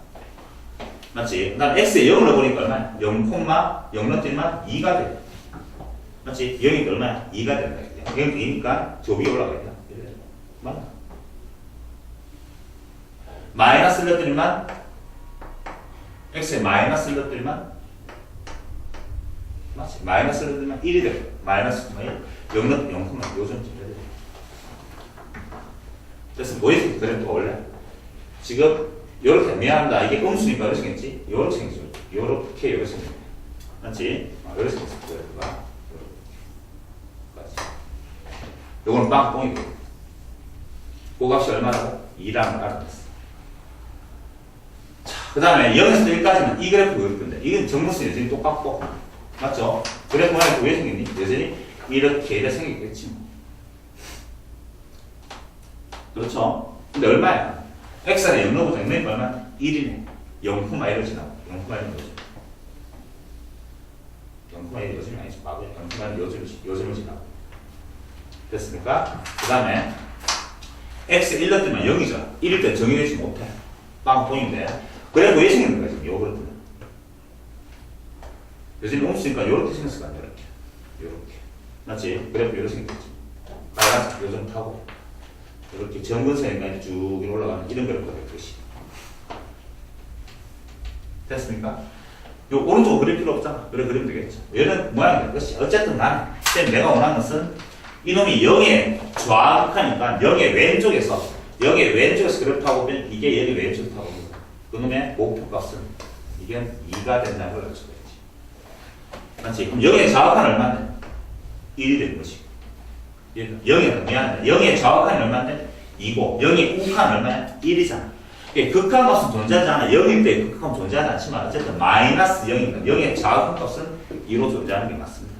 맞지? 그 다음 x에 0을 넣어보니까 얼마야? 0, 0 넣었더니만 2가 돼. 맞지? 0이니까 얼마야? 2가 된다. 0이 2니까 저 위에 올라가 있다. 맞나? 마이너스를 넣었더니만 x에 마이너스를 넣었더니만 맞지? 마이너스를 넣으면 1이 돼요. 마이너스 1 0 넣으면 0, 요즘 좀 돼요. 그래서 뭐 이렇게 그래도 원래 지금 요렇게 미안합니다. 이게 음수니까 이렇게 생겼지? 요렇게 생겼죠. 요렇게 생겼죠. 맞지? 요렇게 생겼어. 그래프가 요렇게. 요거는 빵뽕이 돼요. 그 값이 얼마라고? 2라는 걸 알아냈어. 자, 그 다음에 0에서 1까지는 이 그래프 그릴 건데, 이건 정근선이 여전히 똑같고, 맞죠? 그래프 모양이 왜 생겼니? 여전히 이렇게 생겼겠지. 그렇죠? 근데 얼마야? x에 0 넣어보자. 0 넣으면 얼마? 1이네. 0,1을 지나고. 0,1은 요즘. 0,1이 요즘이 아니지. 맞아요. 0,1은 요즘을 지나고. 됐습니까? 그 다음에 x 1 넣으면 0이죠. 1일 때 정의되지 못해. 빵뽕인데. 그래 왜 생기는 거야 지금 요 그래프는. 요즘 음수니까 요렇게 생겼을 거 아니야. 요렇게. 맞지? 그래프 요렇게 생겼지. 빨간색 요즘 타고 이렇게 정근선이니까 쭉 올라가는 이런 그래프가 될 것이. 됐습니까? 요 오른쪽 그릴 필요 없잖아. 그래 그리면 되겠죠. 얘는 모양이 될 것이. 어쨌든 나는 내가 원하는 것은 이놈이 0에 좌극하니까 0의 왼쪽에서 그래프하고 보면 이게 0의 왼쪽에 타고 있는 거야. 그놈의 목표값은 이게 2가 된다는 걸 알 수가 있지. 맞지? 그럼 0의 좌극한 얼마인데? 1이 되는 것이고. 0의 좌극한 얼마인데? 2고 0의 우극한 얼마야? 1이잖아. 극한값은 존재하지 않아. 0일 때 극한값은 존재하지 않지만 어쨌든 마이너스 0이니까 0의 좌극값은 2로 존재하는 게 맞습니다.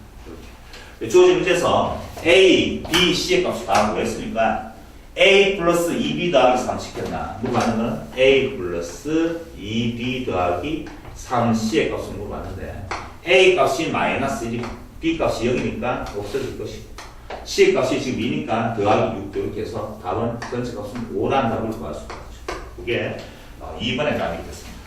이렇게. 주어진 문제에서 A, B, C의 값을 다 구했으니까 A 플러스 2B 더하기 3 시켰나? 물어봤는 거는 A 플러스 2B 더하기 3C의 값을 물어봤는데 A 값이 마이너스 1이고 B 값이 0이니까 없어질 것이고 C의 값이 지금 2니까 더하기 6 이렇게 해서 답은 전체 값은 5라는 답을 구할 수가 있죠. 그게 2번의 답이 됐습니다.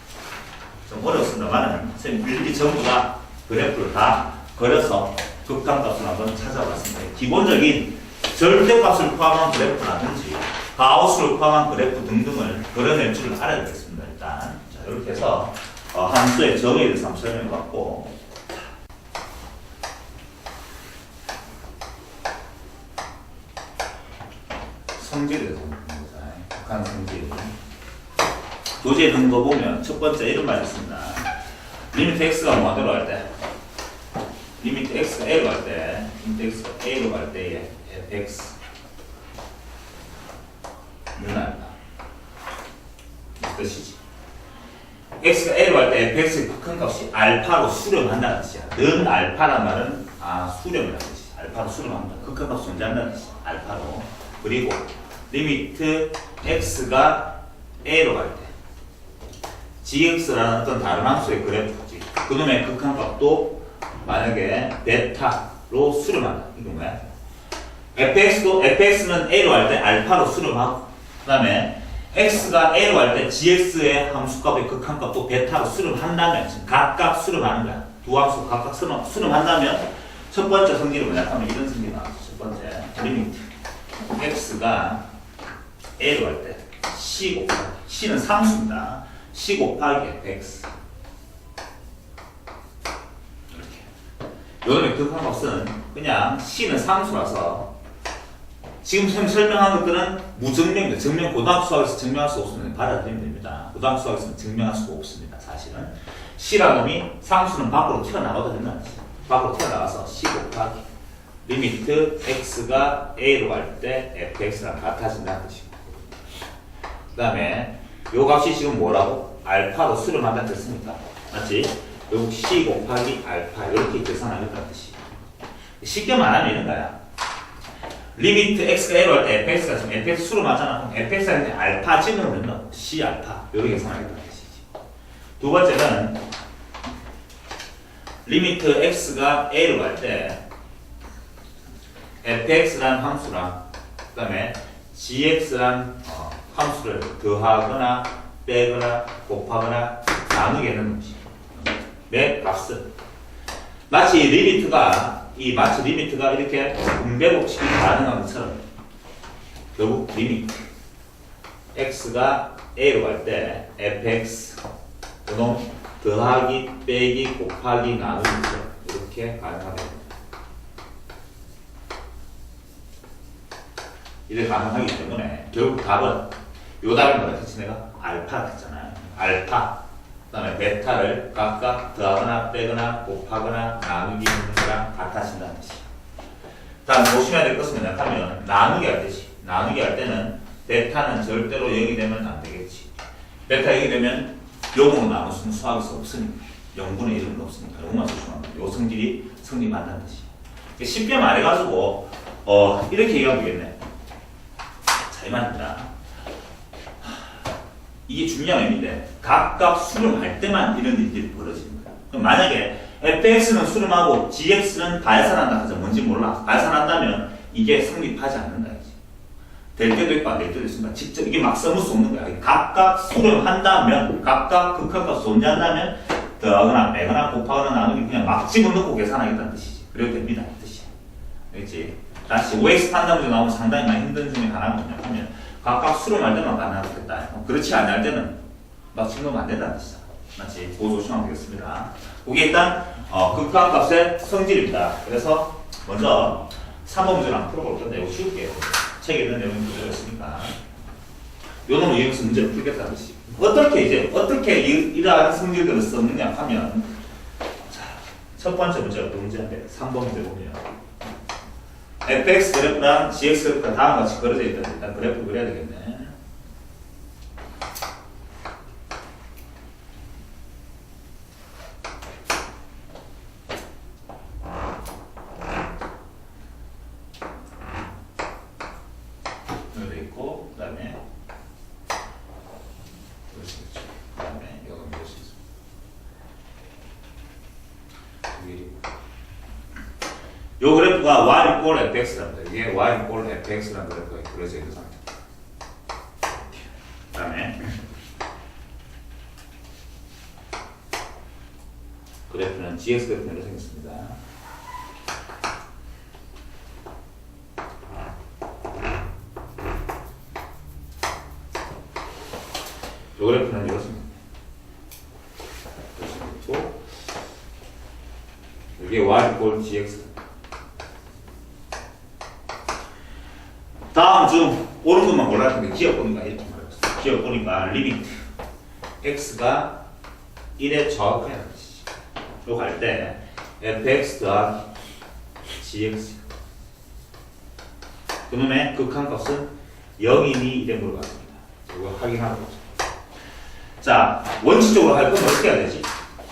좀 어렵습니다만 선생님 일일이 전부 다 그래프를 다 그려서 극한값을 한번 찾아봤습니다. 기본적인 절대값을 포함한 그래프라든지 가우스를 포함한 그래프 등등을 그려낼 줄 알아야 되겠습니다. 일단 자, 이렇게 해서 함수의 정의에 대해서 한번 설명해봤고 성질에 대해서 봅니다. 극한 성질 도지에 넣은 거 보면 첫 번째 이런 말이 있습니다. 리미트 x가 뭐하도록 할 때 리미트 x가 a로 갈 때 리미트 x가 a로 갈 때에 fx 는 알파 이 뜻이지. x가 a로 갈 때 fx의 극한값이 알파로 수렴한다는 뜻이야. 는 알파란 말은 수렴이라는 뜻이야. 알파로 수렴한다. 극한값이 존재한다는 뜻이야. 알파로. 그리고 리미트 x가 a로 갈 때 gx라는 어떤 다른 함수의 그래프지. 그놈의 극한값도 만약에 베타로 수렴한다. 이건 뭐야? fx는 a로 할 때 알파로 수렴하고 그 다음에 x가 a로 할 때 gx의 함수값의 극한값도 베타로 수렴한다면 지금 각각 수렴하는 거야. 두 함수 각각 수렴한다면 첫 번째 성질은 뭐냐 하면 이런 성질이 나왔어. 첫 번째 리미트 x가 a로 할 때 c 곱하기 c는 상수입니다. c 곱하기 fx 이렇게. 요놈의 극한값은 그냥 c는 상수라서 지금 설명한 것들은 무증명입니다. 증명 고등학교 수학에서 증명할 수 없으면 받아들이면 됩니다. 고등학교 수학에서는 증명할 수가 없습니다. 사실은 c라는 놈이 상수는 밖으로 튀어나가도 된다는 뜻이에요. 밖으로 튀어나가서 c 곱하기 리미트 x가 a로 갈 때 fx랑 같아진다는 뜻입니다. 그 다음에 요 값이 지금 뭐라고? 알파로 수렴한다는 뜻입니까? 맞지? 요 c 곱하기 알파 이렇게 계산하겠다는 뜻이에요. 쉽게 말하면 이런 거야. 리미트 x가 a로 할 때 fx가 지금 fx 수렴하잖아. 그럼 fx한테 알파 집어넣으면 c 알파 이렇게 계산하겠다는 뜻이지. 두 번째는 리미트 x가 a로 갈 때 fx라는 함수랑 그 다음에 gx라는 함수를 더하거나 빼거나 곱하거나 나누게 하는 것이 매 값은 마치 리미트가 이렇게 분배법칙이 가능한 것처럼 결국 리미트 x가 a로 갈 때 fx 그놈 더하기 빼기 곱하기 나누기처럼 이렇게 가능하게 됩니다. 이래 가능하기 때문에 결국 답은 요 답이 뭐라 했지 내가? 알파 했잖아요. 알파 그 다음에 베타를 각각 더하거나 빼거나 곱하거나 나누기 하는 거랑 같아진다는 뜻이야. 다음 보시면 될 것은 뭐냐면 나누기 할 때지. 나누기 할 때는 베타는 절대로 0이 되면 안 되겠지. 베타 0이 되면 0으로 나눌 수는 수학에서 없으니까 0분의 1은 없으니까 요것만 조심하면 돼. 요 성질이 성립한다는 뜻이야. 쉽게 말해가지고 이렇게 얘기하면 되겠네. 자, 이 말입니다. 이게 중요한 의미인데 각각 수렴할 때만 이런 일들이 벌어지는 거야. 그럼 만약에 fx는 수렴하고 gx는 발산한다 하자. 뭔지 몰라. 발산한다면 이게 성립하지 않는다. 될 때도 있고 안 될 때도 있으니까 직접 이게 막 써볼 수 없는 거야. 각각 수렴한다면 각각 극한값 존재한다면 더하거나 빼거나 곱하거나 나누기 그냥 막 집어넣고 계산하겠다는 뜻이지. 그래도 됩니다. 이 뜻이야. 알겠지? 다시 OX 판단 문제 나오면 상당히 많이 힘든 중에 하나가 뭐냐 하면 각각 수렴할 때만 가능하겠다. 그렇지 않을 때는 막 집어넣으면 안 된다는 뜻이야. 맞지? 그거 조심하면 되겠습니다. 그게 일단 극한값의 성질입니다. 그래서 먼저 3번 문제를 한번 풀어볼 건데 이거 쉬울게요. 책에 있는 내용이 그대로 있으니까 요 놈을 이용해서 문제를 풀겠다는 것이 어떻게 이러한 성질들을 썼느냐 하면 자, 첫 번째 문제가 어떤 문제인데 3번 문제 보면 fx 그래프랑 gx 그래프가 다음과 같이 그려져 있다. 일단 그래프를 그려야 되겠네. 여기 있고 그다음에 그다음에 이거 볼수 있습니다. 요 그래프가 y equal fx랍니다. 이게 y equal fx라는 그래프가 그려져 있는 상태. 그 다음에 그래프는 gx 그래프로 생겼습니다. 요 그래프는 이렇습니다. 이게 y equal gx. 다음 중 옳은 것만 골랐는데 기억 보니까 이렇게 말했어요. 기억 보니까 리미트 x가 1에 정확하냐는 것이지. 이거 할 때 fx 더하기 gx 그놈의 극한값은 0이니 이래 물어봤습니다. 이거 확인하는 거죠. 자, 원칙적으로 할 거면 어떻게 해야 되지?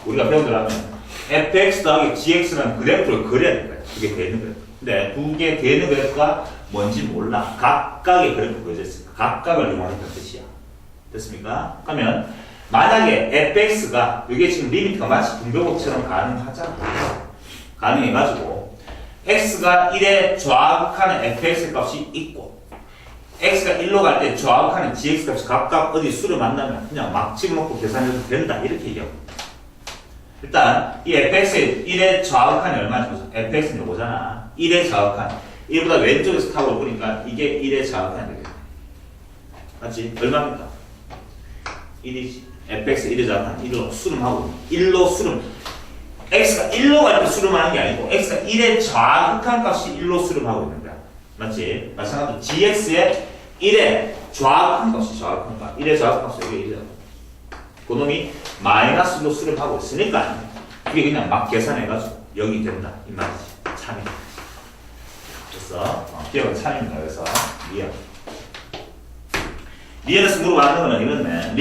우리가 배운 대로 하면 fx 더하기 gx라는 그래프를 그려야 될 거예요. 그게 되는 그래프. 근데 두 개 되는 그래프가 뭔지 몰라. 각각의 그래프 그려져 있으니까 각각을 이용하는 뜻이야. 됐습니까? 그러면 만약에 fx가 이게 지금 리미트가 마치 분배법처럼 가능하잖아. 가능해가지고 x가 1에 좌극하는 fx 값이 있고 x가 1로 갈 때 좌극하는 gx 값이 각각 어디 수를 만나면 그냥 막 집어넣고 계산해도 된다. 이렇게 얘기하고 일단 이 fx의 1의 좌극한이 얼마인지 보자. fx는 요거잖아. 1의 좌극한 1보다 왼쪽에서 타고 보니까 이게 1의 좌극한이 되겠네. 맞지? 얼마입니까? 1이지. fx 1의 좌극한 1로 수렴하고 1로 수렴 x가 1로 갈 때 수렴하는 게 아니고 x가 1의 좌극한 값이 1로 수렴하고 있는 거야. 맞지? 마찬가지로 gx의 1의 좌극한 값이 좌극한 값 1의 좌극한 값이 이게 1이다. 그놈이 마이너스로 수렴하고 있으니까 이게 그냥 막 계산해가지고 0이 된다 이 말이지. 참이. 그래서 기억은 참입니다. 그래서 리얼에서 물어봤는 거는 이거네.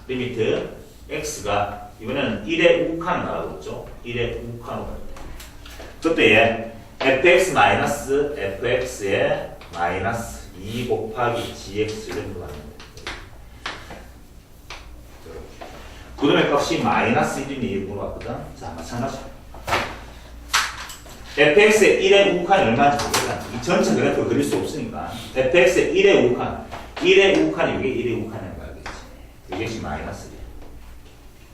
리미트 x가 이번에는 1의 우극한을 알아보죠. 1의 우극한으로 갈 때 그때에 fx 마이너스 fx의 마이너스 2 곱하기 gx를 물어봤는데 그놈의 값이 마이너스 1이니 물어봤거든. 자, 마찬가지. fx의 1의 우극한이 얼마인지 모르겠다. 이 전체 그래프를 그릴 수 없으니까 fx의 1의 우극한 1의 우극한이 이게 1의 우극한이라는 거 알겠지. 이것이 마이너스 1.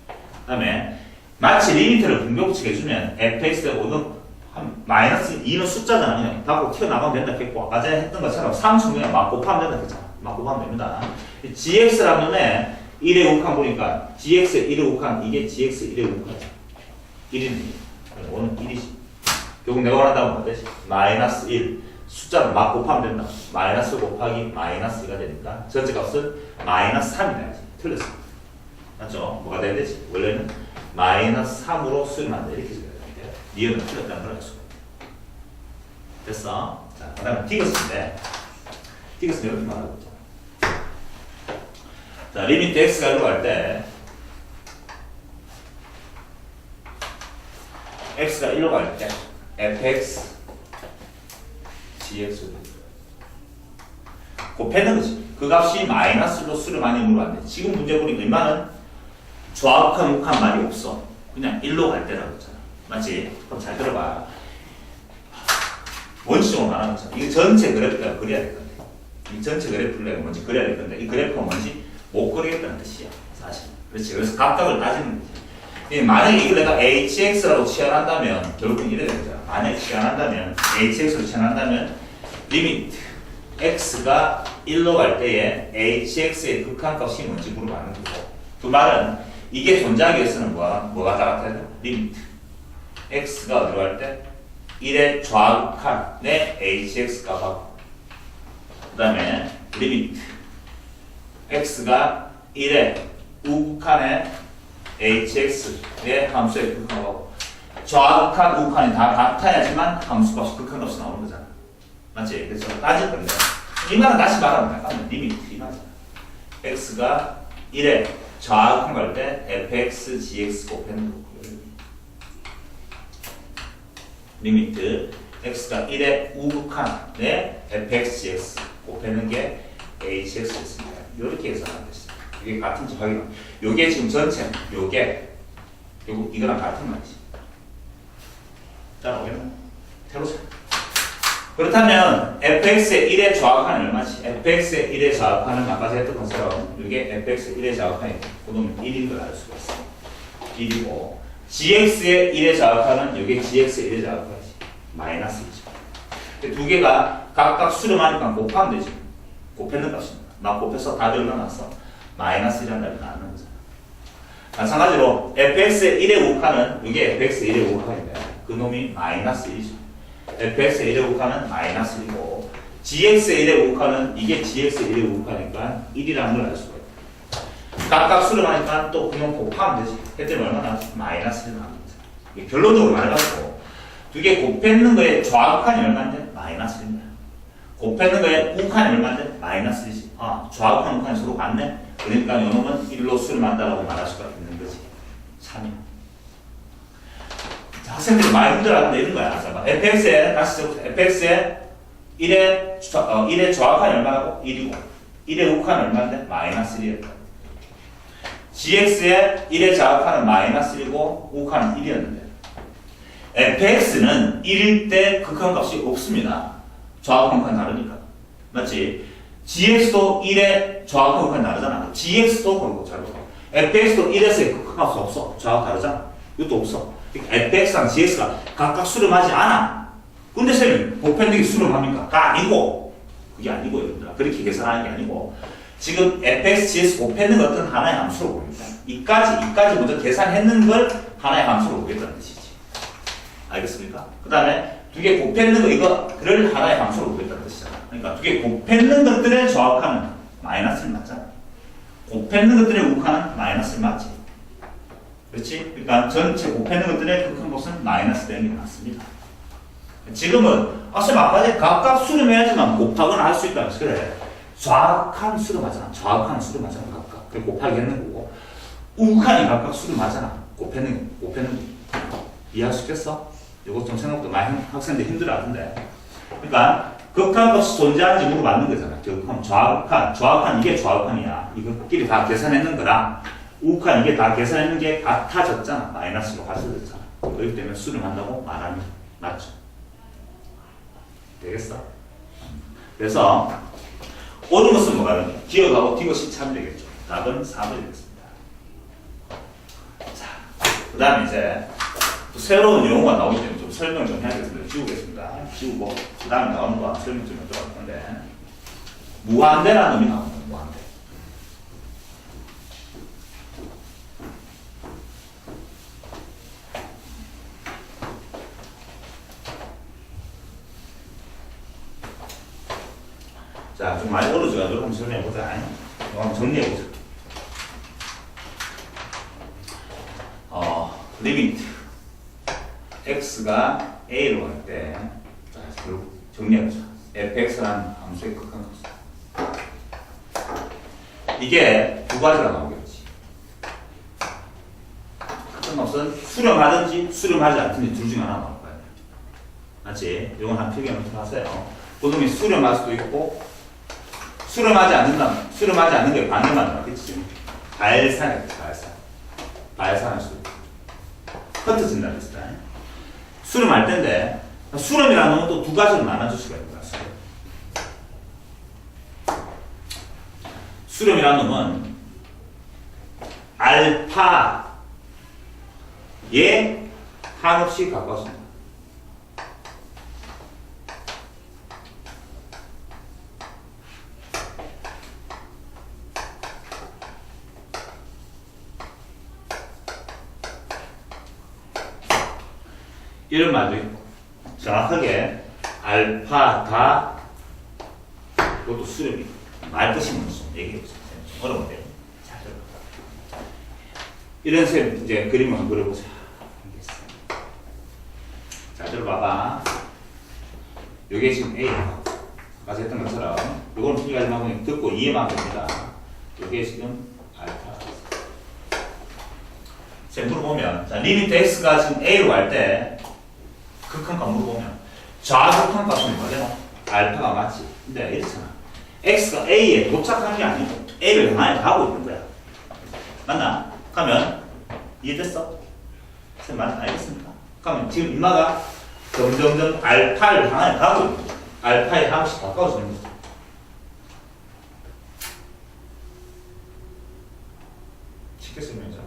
그 다음에 마치 리미트를 분배법칙 해주면 fx가 오는 한 마이너스 2는 숫자잖아. 그냥 밖으로 튀어나가면 된다 했고 아까 전에 했던 것처럼 3천 그냥 막 곱하면 된다 했잖아. 막 곱하면 됩니다. gx라는 놈에 1의 우극한 보니까 gx의 1의 우극한 이게 gx의 1의 우극한이야. 1이네. 오늘 1이지. 결국 내가 원한다면 뭐 되지? 마이너스 1 숫자를 막 곱하면 된다. 마이너스 곱하기 마이너스 2가 되니까 전체 값은 마이너스 3이 돼야지. 틀렸어. 맞죠? 뭐가 돼야 되지? 원래는 마이너스 3으로 수렴한다. 이렇게 적어야 되는데 니은은 틀렸다는 걸 알 수가 있어. 됐어? 자, 그 다음에 디귿인데 디귿은 이렇게 말하고 있죠. 자, 리미트 x가 1로 갈 때 x가 1로 갈 때 fx gx 곱해는 거지. 그 값이 마이너스로 수를 많이 물어봤는데 지금 문제 보니까 얼마는 좌극한 우극한 말이 없어. 그냥 1로 갈 때라고 했잖아. 맞지? 그럼 잘 들어봐. 원칙적으로 말하는 거잖아. 이거 전체 그래프가 그려야 될 건데 이 전체 그래프를 내가 먼저 그려야 될 건데 이 그래프가 뭔지 못 그리겠다는 뜻이야. 사실. 그렇지. 그래서 각각을 따지는 거지. 만약에 이걸 내가 hx라고 치환한다면 결국은 이래 되는 거야. 만약에 치환한다면 hx로 치환한다면 리미트 x가 1로 갈 때에 hx의 극한값이 뭔지 물어봤는 거고 그 말은 이게 존재하기 위해서는 뭐가 따라가야 돼? 리미트. x가 어디로 갈 때? 1의 좌극한의 hx 값하고 그 다음에 리미트 x가 1의 우극한의 hx의 함수의 극한하고 좌극한, 우극한이 다 같아야지만 함수값이 극한값이 나오는 거잖아. 맞지? 그래서 따질 건데 이 말은 다시 말하면 약간 리미트 이 말이잖아. x가 1의 좌극한 갈 때 fx, gx 곱하는 거고 리미트 x가 1의 우극한의 fx, gx 곱하는 게 hx였습니다. 이렇게 해석하면 됐습니다. 이게 같은지 확인. 요게 지금 전체, 이거랑 같은 말이지. 따라오겠나? 해보자. 그렇다면 fx의 1의 좌극한은 얼마지? fx의 1의 좌극한은 아까 했던 것처럼 이게 fx의 1의 좌극한이 그놈은 1인 걸 알 수가 있어. 1이고 gx의 1의 좌극한은 이게 gx의 1의 좌극한이지. 마이너스 1이죠. 두 개가 각각 수렴하니까 곱하면 되지. 곱했는 값입니다. 막 곱해서 다 늘어났어. 마이너스 1이라는 답이 나오는 거잖아. 마찬가지로 fx의 1의 우극한은 이게 fx의 1의 우극한인데 그 놈이 마이너스 1이죠. fx의 1의 우극한은 마이너스 1이고 gx의 1의 우극한은 이게 gx의 1의 우극하니까 1이라는 걸 알 수가 있다. 각각 수렴하니까 또 그놈 곱하면 되지. 했더니 얼마나 마이너스 1이 나옵니다. 결론적으로 말해가지고 두 개 곱했는 거에 좌극한이 얼마인데? 마이너스 1입니다. 곱했는 거에 우극한이 얼마인데? 마이너스 1이지. 아, 좌극한 우극한이 서로 같네? 그러니까 요놈은 1로 수렴한다라고 말할 수가 있는 거지. 3이야. 학생들이 많이 힘들어하는데 이런 거야. 잠깐. fx에, 다시 써보세요. fx에 1의 좌극한이 얼마라고? 1이고 1의 우극한이 얼마인데? 마이너스 1이었다. gx에 1의 좌극한은 마이너스 1이고 우극한은 1이었는데 fx는 1일 때 극한값이 없습니다. 좌극한 극한 다르니까. 맞지? gx도 1의 좌극한 극한 다르잖아. gx도 그런 거 잘 봐. fx도 1에서의 극한값이 없어. 좌극 다르잖아. 이것도 없어. fx랑 gx가 각각 수렴하지 않아. 근데 쌤이 곱했는 게 수렴합니까? 다 아니고. 그게 아니고 여러분들아. 그렇게 계산하는 게 아니고 지금 fx, gx 곱했는 것 어떤 하나의 함수로 보입니다. 이까지 먼저 계산했는 걸 하나의 함수로 보겠다는 뜻이지. 알겠습니까? 그 다음에 두 개 곱했는 거 이거를 하나의 함수로 보겠다는 뜻이잖아. 그러니까 두 개 곱했는 것들의 좌극하는 마이너스를 맞잖아. 곱했는 것들의 우극하는 마이너스를 맞지. 그렇지? 그러니까 전체 곱했는 것들의 극한 값은 마이너스 되는 게 맞습니다. 지금은 쌤 아까 전에 각각 수렴해야지만 곱하거나 할 수 있다면서 그래. 좌극한 수렴하잖아. 좌극한 수렴하잖아. 각각. 그래 곱하기 했는 거고 우극한이 각각 수렴하잖아. 곱했는 거. 이해할 수 있겠어? 이거 좀 생각보다 많이 학생들 힘들어하던데. 그러니까 극한값이 존재하는지 물어봤는 거잖아. 그럼 좌극한 이게 좌극한이야. 이거끼리 다 계산했는 거랑 우극한 이게 다 계산했는 게 같아졌잖아. 마이너스로 같아졌잖아. 그렇기 때문에 수렴한다고 말하면 맞죠. 되겠어? 그래서 옳은 것은 뭐가 되냐? 기억하고 뒤것이 참 되겠죠. 답은 4번이 되겠습니다. 자, 그 다음에 이제 또 새로운 용어가 나오기 때문에 좀 설명 좀 해야겠습니다. 지우겠습니다. 지우고 그 다음에 나오는 거 설명 좀 해드릴 건데 무한대라는 놈이 나옵니다. 무한대. 자, 좀 많이 어려져가지고 한번 설명해보자. 한번 정리해보자. 리미트 x가 a로 갈 때, 자, 정리해보자. fx라는 함수의 극한값. 이게 두 가지가 나오겠지. 극한값은 수렴하든지 수렴하지 않든지 둘 중에 하나 나올 거야. 맞지? 이건 한 필기하면 하세요. 그놈이 수렴할 수도 있고, 수렴하지 않는 게 반대만 나왔겠지. 발산할 수도 있고. 흩어진다는 뜻이다. 수렴할 때인데, 수렴이라는 건 또 두 가지로 나눠줄 수가 있는 거야. 수렴이라는 놈은 알파에 한없이 가까워집니다. 이런 말도 있고 정확하게 알파 다 그것도 수렴이 말 뜻이 뭔지 얘기해보세요. 좀 어려운데요. 자, 이런 셈 이제 그림을 한번 그려보세요. 알겠습니다. 자, 들어봐봐. 요게 지금 A야. 아까 했던 것처럼 요건 풀이까지만 그냥 듣고 이해만 됩니다. 요게 지금 알파. 자, 물어보면 자, 리미트 x가 지금 A로 갈 때 극한값 물어보면 좌극한값은 뭐냐? 알파가 맞지. 근데 이렇잖아. x가 A에 도착한 게 아니고 A를 향해 가고 있는 거야. 맞나? 그러면 이해됐어? 말 알겠습니까? 그러면 지금 인마가 점점점 알파를 향해 가고 있는 거야. 알파에 한 번씩 가까워지는 거죠. 쉽게 설명해줘.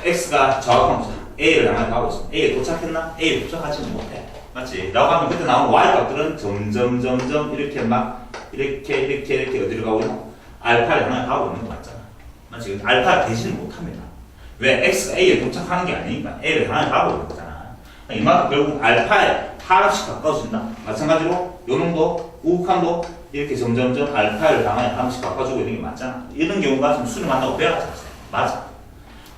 x가 좌우한 거잖아. A를 향해 가고 있어. A에 도착했나? A에 도착하지는 못해. 맞지? 라고 하면 그때 나오는 y 값들은 점점 이렇게 막 이렇게 어디로 가고 있나? 알파를 향해 가고 있는 거 맞잖아. 맞지? 알파를 대신을 못합니다. 왜? x가 A에 도착하는 게 아니니까 A를 향해 가고 있는 거잖아. 이만큼 결국 알파에 하나씩 가까워진다. 마찬가지로 요놈도 우극한도 이렇게 점점점 알파를 향해 하나씩 가까워지고 있는 게 맞잖아. 이런 경우가 좀 수렴한다고 배웠잖아. 맞아.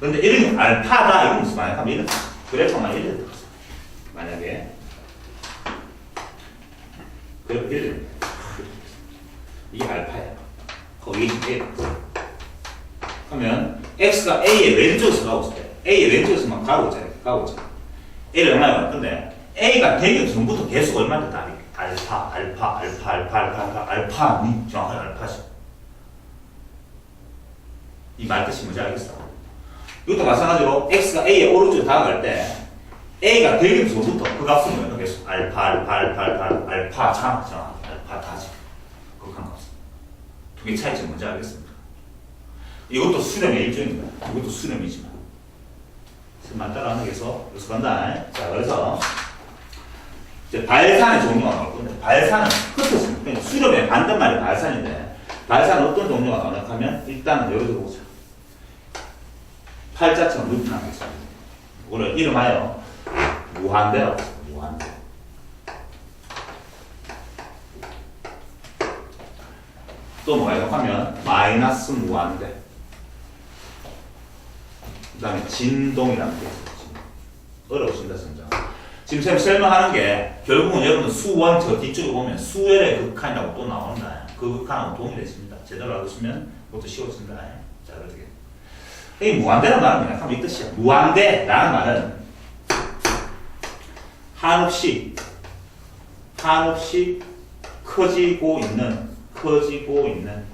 근데 이런 게 알파다 이런 무슨 말이야? 하면 이런 그래프만 이래 들었어. 만약에 그래프 이래 이게 알파야. 거기 A 하면 x가 A의 왼쪽에서 가고 있을 때 A의 왼쪽에서만 가고 있잖아. A를 얼마나 갔던데 A가 되기 전부터 계속 얼마인데 답이 알파 아니 정확하게 알파지. 이 말 뜻이 뭔지 알겠어? 이것도 마찬가지로 x가 A의 오른쪽에 다가갈 때 A가 되기 전부터 그 값은 뭐야? 계속 알파 잖아. 알파 다지. 극한 값. 두 개 차이점 뭔지 알겠습니까? 이것도 수렴의 일종인 거야. 이것도 수렴이지만. 맞다라는 게 계속 여기서 간다. 자, 그래서 이제 발산의 종류가 나올 건데, 발산은 흩어집니다. 그러니까 수렴의 반대말이 발산인데, 발산은 어떤 종류가 나오냐 하면, 일단은 여기서 보자. 팔자처럼 루틴하게 있습니다. 이거를 이름하여 무한대라고 했어요. 무한대. 또 뭐가 있냐 하면, 마이너스 무한대. 그 다음에 진동이라는 게 있어요. 어려우신다, 진짜. 지금 쌤 설명하는 게 결국은 여러분들 수원 저 뒤쪽에 보면 수열의 극한이라고 또 나온다. 그 극한하고 동일해집니다. 제대로 알고있으면 그것도 쉬워진다. 자, 그렇게. 이 무한대라는 말은 그냥 하면 이 뜻이야. 무한대라는 말은 한없이 커지고 있는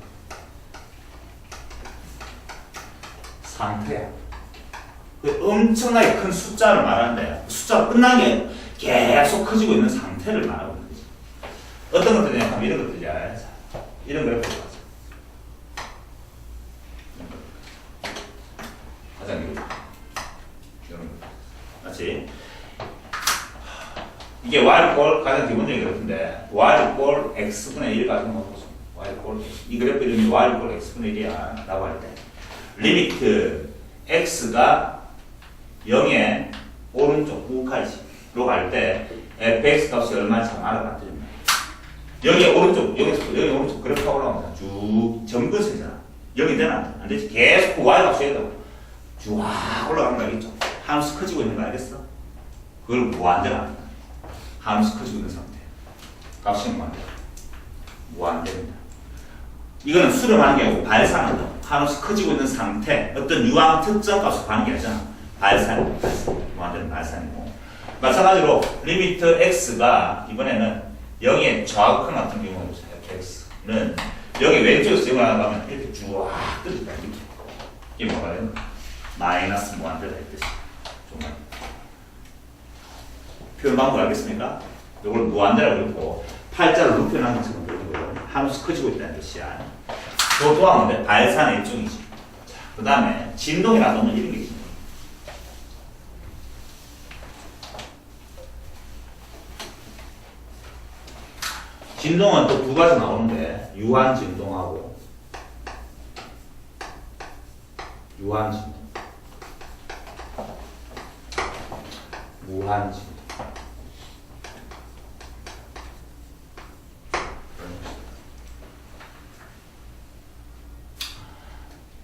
상태야. 엄청나게 큰 숫자를 말하는데 숫자가 끝난 게 계속 커지고 있는 상태를 말하고 있는 거지. 어떤 것들이냐 하면 이런 것들이야. 이런 그래프를 가자. 가장 이런 거. 맞지? 이게 y 가장 기본적인 그래프인데 y x분의 1 가지고 보자. 이 그래프 이름이 y x분의 1이야 라고 할 때 리미트 x가 0의 오른쪽 우까지로 갈 때 fx 값이 얼마인지 알아봤더니 여기 오른쪽 그래프가 올라갑니다. 쭉 점근세잖아. 0이 되나? 안 되지. 계속 그 y 값이 쭉 올라가는 거 알겠죠? 한수 커지고 있는 거 알겠어? 그걸 무한대라 합니다. 한수 커지고 있는 상태. 값이 무한대입니다. 이거는 수렴하는 게 아니고 발산하는 거. 한없이 커지고 있는 상태, 어떤 유황 특정 값을 가는 게 아니잖아. 발산. 무한대는 발산이고. 마찬가지로 리미트 x가 이번에는 0의 좌극한 같은 경우는 fx는 여기 왼쪽에서 0을 나가면 이렇게 쭉 뜨니까 이게 뭐가요? 마이너스 무한대다 이 뜻이. 정말 표현 방법 알겠습니까? 이걸 무한대라고 그러고 팔자를 루표하는 것처럼 그리고 한없이 커지고 있다는 뜻이야. 또 하면 돼. 발산의 일종이지. 그 다음에 진동이라는 놈은 이런 게 있지. 진동은 또 두 가지 나오는데 유한 진동하고 유한 진동. 무한진동.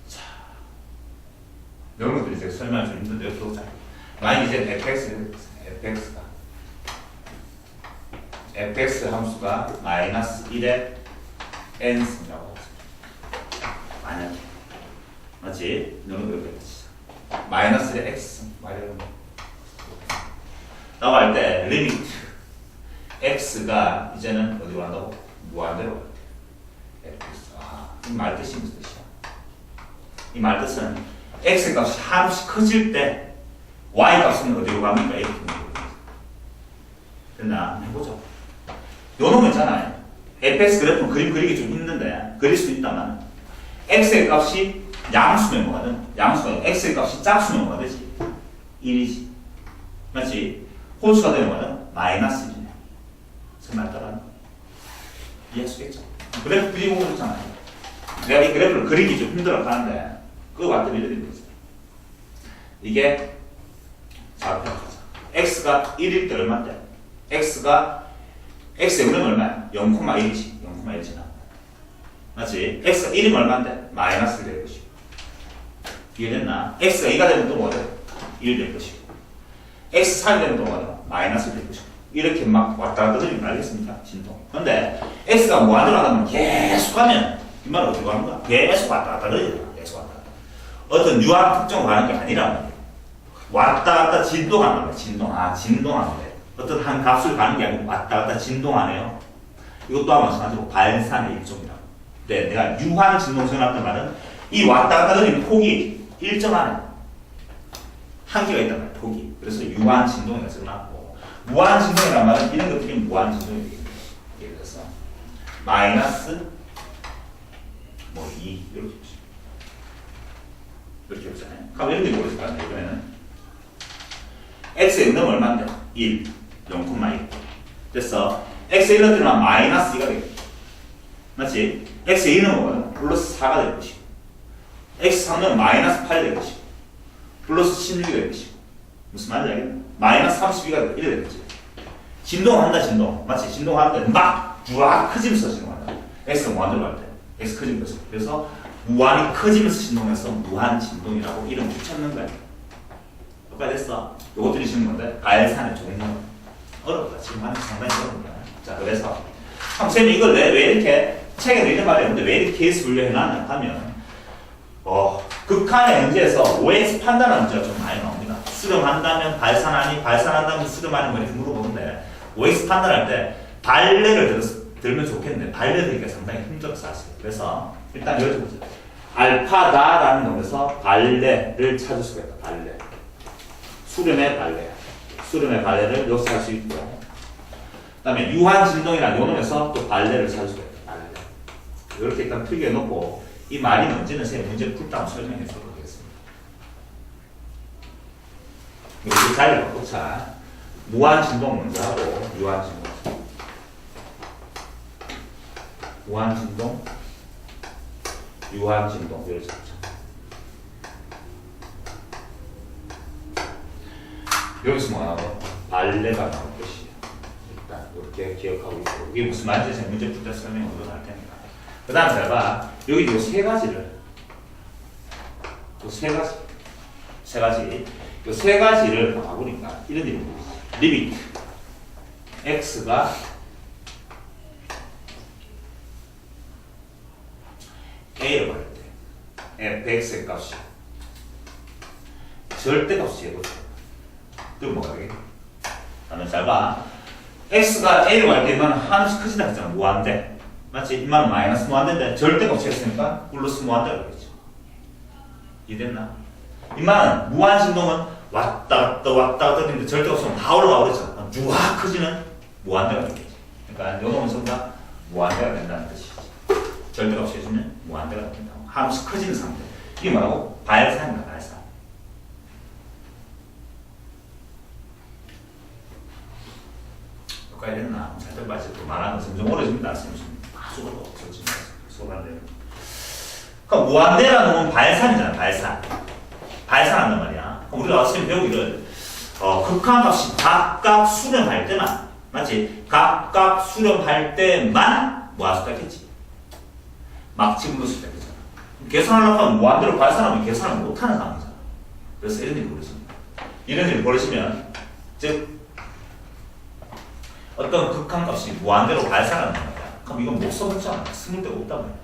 자, 이런 것들 이제 설명할 수 있는데 보자. 만약 이제 fx 함수가 마이너스 1의 n승이라고 하죠. 만약에 맞지? 너는 그렇게 했지. 마이너스 1의 x승 말이라는 거. 라고 할 때 리미트 x가 이제는 어디로 간다고? 무한대로 갈 때. fx. 이 말뜻이 무슨 뜻이야? 이 말뜻은 x 값이 한없이 커질 때 y 값은 어디로 갑니까? 이렇게 됐나? 해보자. 요 놈 있잖아요. fx 그래프는 그림 그리기 좀 힘든데 그릴 수 있다만 x의 값이 양수면 뭐가든 양수가 x의 값이 짝수면 뭐가 되지? 1이지. 맞지? 홀수가 되는 거는 마이너스 1이네. 설마 따라 이해하시겠죠? 그래프 그리고 그렇잖아요. 내가 이 그래프를 그리기 좀 힘들어 하는데 그거 완전 이래드린 거지. 이게 좌표 x가 1일 때 얼마인데? x의 음은 얼마야? 0,1이지. 0,1이잖아. 맞지? x가 1이면 얼마인데? 마이너스 1 될 것이고. 이해됐나? x가 2가 되면 또 뭐가 돼? 1 될 것이고. x 3이 되면 또 뭐가 돼? 마이너스 1 될 것이고. 이렇게 막 왔다 갔다 들리면 알겠습니까? 진동. 근데 x가 무한대로 하면 계속 가면 이 말은 어디로 가는 거야? 계속 왔다 갔다 들리잖아. 계속 왔다 갔다. 어떤 유한 특정 가는 게 아니라 왔다 갔다 진동하는 거야. 진동하는 거야. 어떤 한 값을 가는 게 아니고 왔다 갔다 진동하네요. 이것도 아마 마찬가지로 발산의 일종이라고. 네, 내가 유한 진동 써놨던 말은 이 왔다 갔다 들리는 폭이 일정하네. 한계가 있단 말이야, 폭이. 그래서 유한 진동이라고 써놨고, 무한 진동이란 말은 이런 것들이 무한 진동이 되겠다. 예를 들어서 마이너스 2 이렇게 보잖아요. 그럼 이런 게 모르실 거 아니에요. 이번에는 x의 음은 얼마인데? 1, 0,1. 됐어. x의 1은 들면 마이너스 2가 되겠다. 맞지? x의 2는 뭐거든? 플러스 4가 될 것이고, x 3은 마이너스 8이 될 것이고, 플러스 16이 될 것이고. 무슨 말인지 알겠나? 마이너스 32가 이래 될 거지. 진동한다, 진동. 맞지? 진동하는데 막 쫙 커지면서 진동한다. x가 무한대로 갈 때. x 커지면서. 그래서 무한이 커지면서 진동해서 무한 진동이라고 이름 붙였는 거야. 여기까지 됐어. 요것들이 지금 건데, 발산의 종류. 어렵다. 지금 하는 게 상당히 어렵다. 자, 그래서 선생님이 이걸 왜 이렇게 책에도 이런 말이 없는데 왜 이렇게 케이스 분류해놨냐 하면 극한의 문제에서 OX 판단하는 문제가 좀 많이 나옵니다. 수렴한다면 발산하니, 발산한다면 수렴하니 뭐 이렇게 물어보는데 OX 판단할 때 발레를 들면 좋겠는데 발레 들기가 상당히 힘들어서 사실. 그래서 일단 여쭤보자. 알파다라는 놈에서 발레를 찾을 수가 있다. 발레. 수렴의 발레. 수렴의 발레를 여기서 할 수 있고요. 그 다음에 유한 진동이라는 요놈에서 또 발레를 찾을 수가 있다. 발레. 이렇게 일단 필기해 놓고 이 말이 뭔지는 제 문제 풀다음 설명해 주도록 하겠습니다. 여기 자리를 바꾸자. 무한 진동 먼저 하고 유한 진동. 무한 진동, 유한 진동 이렇게 잡자. 여기서 뭐 나오고 발레가 나올 것이에요. 일단 이렇게 기억하고 있고 이게 무슨 말인지 제가 문제 풀 때 설명을 할 테니까. 그 다음 잘 봐. 여기 요 세 가지를 요 세 가지를 봐보니까 이런 일이 있어요. 리미트 x가 a를 받을 때 fx의 값이 절대값이 해보죠. 그럼 뭐가 되겠냐? 그러면 잘 봐. x가 a를 받을 때만 한없이 커진다 했잖아. 무한대. 맞지? 이만은 마이너스 무한대인데 절대값이 했으니까 플러스 무한대가 되겠죠. 이해됐나? 이만은 무한 진동은 왔다 갔다 했는데 절대값은 다 올라가고 그랬잖아. 쫙 커지는 무한대가 되겠지. 그러니까 요 놈은 전부 다 무한대가 된다는 뜻이지. 절대값이 해주면 무한대가 된다고. 한없이 커지는 상태. 이게 뭐라고? 발산이다, 발산. 여기까지 됐나? 잘 들어봐야지. 또 말하는 거 점점 어려집니다. 아주 어려워집니다. 소란대로. 그럼 무한대라는 건 발산이잖아, 발산. 발산한단 말이야. 그럼 우리가 선생님 배우기를 극한값이 각각 수렴할 때만, 맞지? 각각 수렴할 때만 뭐 할 수가 있겠지? 막 집어넣을 수가 있잖아. 계산하려고 하면 무한대로 발산하면 계산을 못하는 상황이잖아. 그래서 이런 일이 벌어집니다. 이런 일이 벌어지면, 즉, 어떤 극한값이 무한대로 발산하는 거야. 그럼 이건 못 써먹잖아. 쓸 데가 없단 말이야.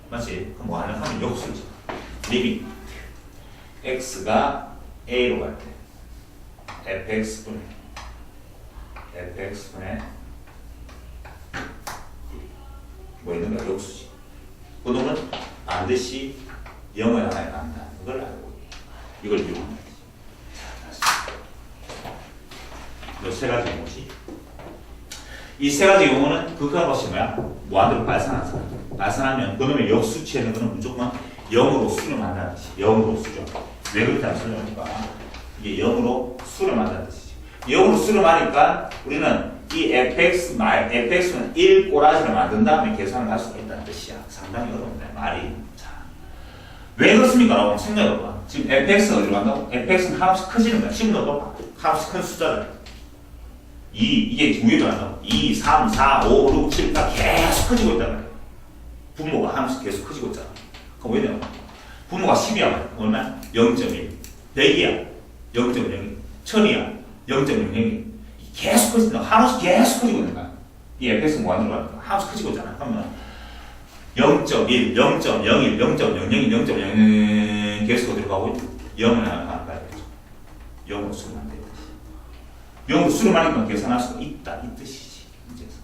맞지? 그럼 뭐 하면 역수죠. 리미트 x가 a로 갈 때 fx분의 뭐 있는 거야? 역수지. 그 놈은 반드시 0을 하나에 간다. 이걸 알고 이걸 이용하는 거지. 이 세 가지 뭐지? 이 세 가지 용어는 극한값이 뭐야? 무한대로 발산하잖아. 발산하면 그놈의 역수치에는 그는 무조건 0으로 수렴한다는 뜻이. 0으로 수렴. 왜 그렇게 안 수렴할까? 이게 0으로 수렴한다는 뜻이지. 0으로 수렴하니까 우리는 이 fx는 1 꼬라지를 만든 다음에 계산을 할 수가 있다는 뜻이야. 상당히 어렵네, 말이. 자, 왜 그렇습니까? 라고 생각해봐. 지금 fx가 어디로 간다고? fx는 한없이 커지는 거야. 지금 넣어봐. 한없이 큰 숫자를. 2, 이게 위에 들어간다고. 2, 3, 4, 5, 6, 7, 8 계속 커지고 있단 말이야. 분모가 한없이 계속 커지고 있잖아. 그럼 왜 되나? 분모가 10이야. 얼마야? 0.1. 100이야. 0.02. 1000이야. 0.00. 계속 커진다. 한없이 계속 커지고 있는 거야. 이 fx는 무한으로 가니까 한없이 커지고 있잖아. 그러면 0.1, 0.01, 0.00, 0.00 계속 어디로 가고 있지? 0을 하나 가야 되죠. 0으로 수렴하면 돼. 0으로 수렴하니까 계산할 수가 있다. 이 뜻이지. 문제에서.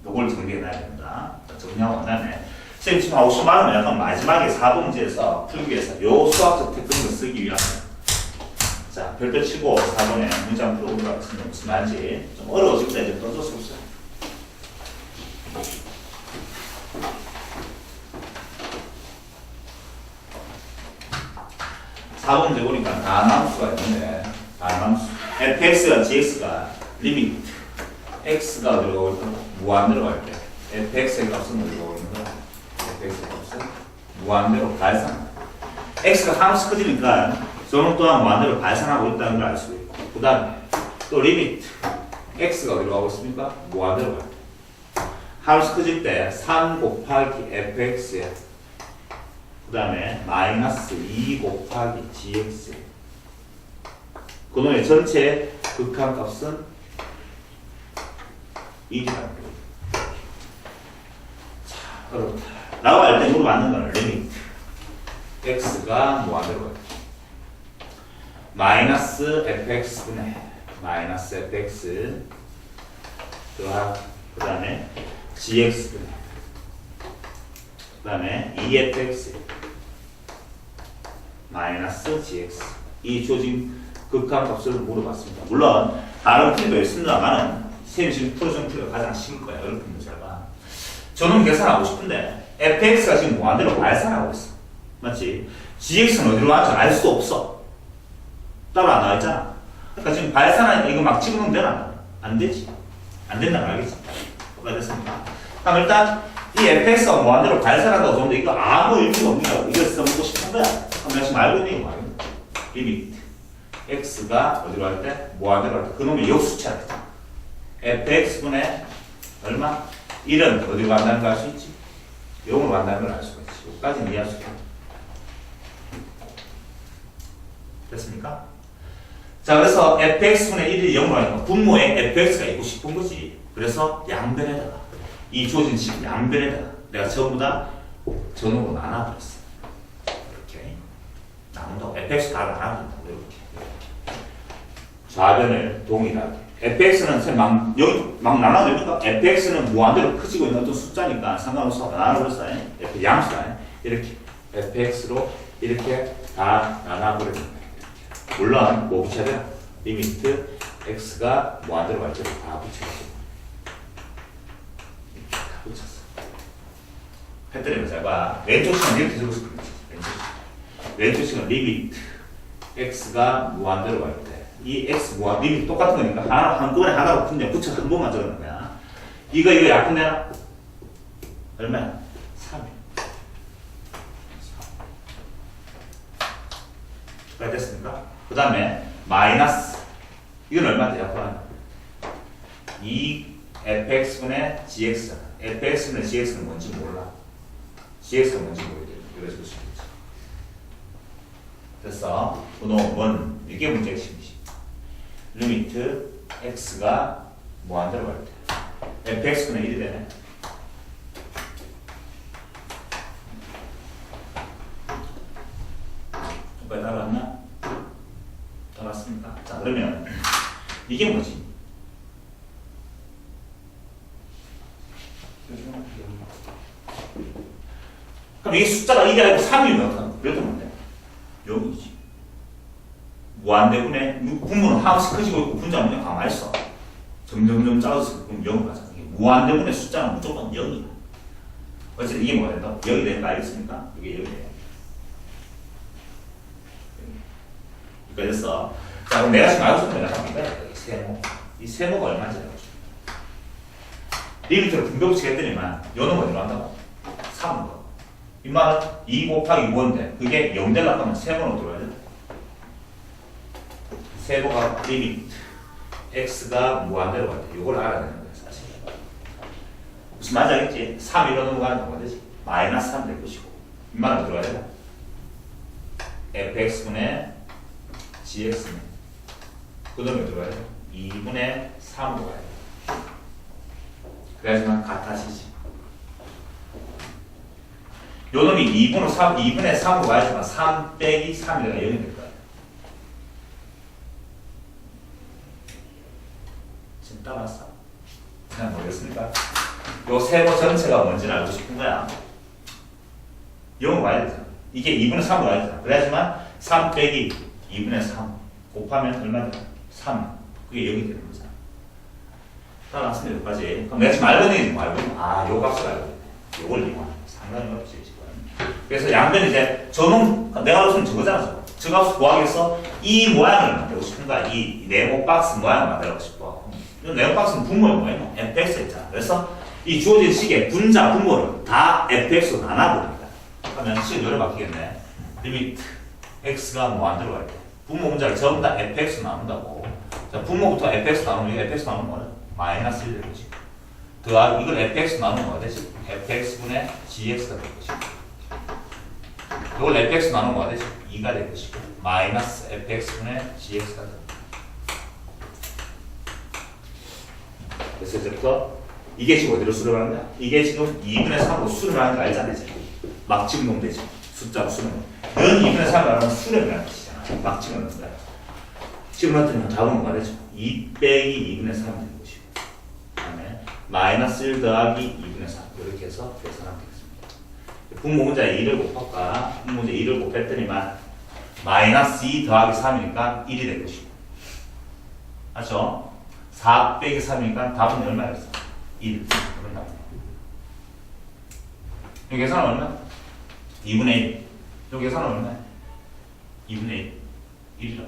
요걸 정리해놔야 된다. 정리하고 난 다음에 선생님 지금 하고 싶은 말은 약간 마지막에 4번 문제에서 풀기 위해서 요 수학적 테크닉을 쓰기 위한 자, 별표 치고 4번에 문장 풀어보도록 하겠습니다. 무슨 말인지 좀 어려워집니다. 이제 어쩔 수 없어요. 사번 문제 보니까 다함수가 있는데 다함수 fx와 gx가 리미트 x가 어디로 가고 있고 무한대로 갈 때 fx의 값은 어디로 가고 있는 거야? fx의 값은 무한대로 발산 x가 함수 커지니까 저는 또한 무한대로 발산하고 있다는 걸 알 수 있고 그 다음에 또 리미트 x가 어디로 가고 있습니까? 무한대로 갈 때 함수 커질 때 3 곱하기 fx에 그 다음에 마이너스 2 곱하기 gx 그놈의 전체 극한값은 1이라는 거예요. 자, 어렵다. 라고 할 때 물어봤는 거는 리미트 x가 무한대로 가요. 마이너스 fx분의 마이너스 fx 그 다음에 gx분의 그 다음에 2fx 마이너스 gx 이 주어진 극한값을 물어봤습니다. 물론 다른 풀이도 있습니다만은 선생님이 지금 풀어준 풀이가 가장 쉬울 거예요. 어렵게 문제가 저는 계산하고 싶은데 fx가 지금 무한대로 발산하고 있어. 맞지? gx는 어디로 가는지 알 수 없어. 따로 안 나와있잖아. 그러니까 지금 발산하니까 이거 막 집어넣으면 되나? 안 되지. 안 된다는 거 알겠지? 뭐가 됐습니까? 그럼 일단 이 fx가 무한대로 발산한다고 하는데 이거 아무 의미가 없는 거야. 이걸 써먹고 싶은 거야. 그럼 내가 지금 알고 있는 거 말이야. 리미트 x가 어디로 할 때? 무한대로 할 때. 그놈의 역수치야. fx분의 얼마? 1은 어디로 간다는 걸 알 수 있지? 0으로 간다는 걸 알 수가 있지. 여기까지는 이해할 수 있다. 됐습니까? 자, 그래서 fx분의 1이 0으로 하니까 분모에 fx가 있고 싶은 거지. 그래서 양변에다가 이 주어진 식 양변에다가 내가 전부 다 전으로 나눠버렸어. 이렇게 나눈다고 fx 다 나눠준다고 이렇게 좌변을 동일하게 fx는 막 나눠주니까 fx는 무한대로 커지고 있는 어떤 숫자니까 상관없어. 나눠버렸어. 이렇게 양수다. 이렇게 fx로 이렇게 다 나눠버렸습니다. 물론 뭐 붙여야 돼? 리미트 x가 무한대로 갈 때도 다 붙여야지. 다 붙였어. 패턴이 잘 봐. 왼쪽 식은 이렇게 적어서 그렇지. 왼쪽 식은 리미트 x가 무한대로 갈 때 이 x 무한 리미트 똑같은 거니까 하나 한꺼번에 하나로 그냥 붙여 한 번만 적는 거야. 이거 약분되나? 얼마야? 3이야. 잘 됐습니까? 그 다음에 마이너스 이건 얼마 돼요? 2 fx분의 gx. fx분의 gx는 뭔지 몰라. gx가 뭔지 모르겠네. 그래서 수 있지. 됐어. 분호 1. 이게 문제 핵심이지. 리미트 x가 뭐안 들어갈 때 fx분의 1이 되네. 왜 달았나? 달았습니까? 자, 그러면 이게 뭐지? 그럼 이게 숫자가 1이 아니고 3이면 몇 번 돼? 0이지. 무한대분의 분모는 하나씩 커지고 있고 분자는 그냥 가만히 있어. 점점점 작아서 그럼 0을 가자. 무한대분의 숫자는 무조건 0이야. 어쨌든 이게 뭐가 된다? 0이 되는 거 알겠습니까? 이게 0이 돼요. 그러니까 됐어. 자, 그럼 내가 지금 알고 싶은 내가 합니다. 이 세모. 이 세모가 얼마인지 알고 싶어. 리미트로 분배법칙 했더니만 요는 어디로 한다고? 3으로. 이 말은 2 곱하기 5인데 그게 0 되려고 하면 세모로 들어야 돼. 세모가 리미트 x가 무한대로 갈 때 요걸 알아야 되는 거야 사실. 무슨 말인지 알겠지? 3 이로 넘어가는 거 되지? 마이너스 3 될 것이고 이 말은 들어가야 돼. fx분의 gx는 그 다음에 들어가야 돼. 2분의 3으로 가야 돼. 그래야지만 같아지지. 요 놈이 2분의 3으로 가야지만 3 빼기 3이가 0이 될 거야. 지금 따라왔어? 그냥 모르겠습니까? 요 세모 전체가 뭔지를 알고 싶은 거야. 0으로 가야 되잖아. 이게 2분의 3으로 가야 되잖아. 그래야지만 3 빼기 2분의 3 곱하면 얼마 돼? 3. 그게 0이 되는 거잖아. 따라왔습니다. 여기까지. 그럼 내가 지금 알고 있는 거 알고 있는 요 값을 알고 있네. 요걸 이용하는 상당히 어렵지 지금. 그래서 양변 이제 저놈 내가 알고 있는 저거잖아. 저 값을 구하기 위해서 이 모양을 만들고 싶은 거야. 이 네모 박스 모양을 만들고 싶어. 이 네모 박스는 분모의 뭐예요? fx 있잖아. 그래서 이 주어진 식의 분자 분모를 다 fx로 나눠버립니다. 그러면 식은 요래 바뀌겠네. 리미트 x가 뭐 안 들어갈 때 분모 분자를 전부 다 fx로 나눈다고. 자, 분모부터 fx 나누면 fx 나누면 뭐는? 마이너스 1 될 것이고. 더하기 이걸 fx 나누면 뭐가 되지? fx분의 gx가 될 것이고. 이걸 fx 나누면 뭐가 되지? 2가 될 것이고. 마이너스 fx분의 gx가 됩니다. 그래서 이제부터 이게 지금 어디로 수렴하는 거야? 이게 지금 2분의 3으로 수렴하는 거 알잖아. 이제. 막 집어넣으면 되지. 숫자로 수렴. 는 2분의 3을 하면 수렴이라는 뜻이잖아. 막 집어넣는 거야. 집어넣더니 답은 뭐가 되죠? 2 빼기 2분의 3이 되는 것이고. 그 다음에 마이너스 1 더하기 2분의 3. 이렇게 해서 계산하면 되겠습니다. 분모 문자에 2를 곱할까? 분모 문자에 2를 곱했더니만 마이너스 2 더하기 3이니까 1이 될 것이고. 맞죠? 4 빼기 3이니까 답은 얼마였어? 1. 그런 답이에요. 이 계산은 얼마? 2분의 1. 이 계산은 얼마? 2분의 1. 1이라.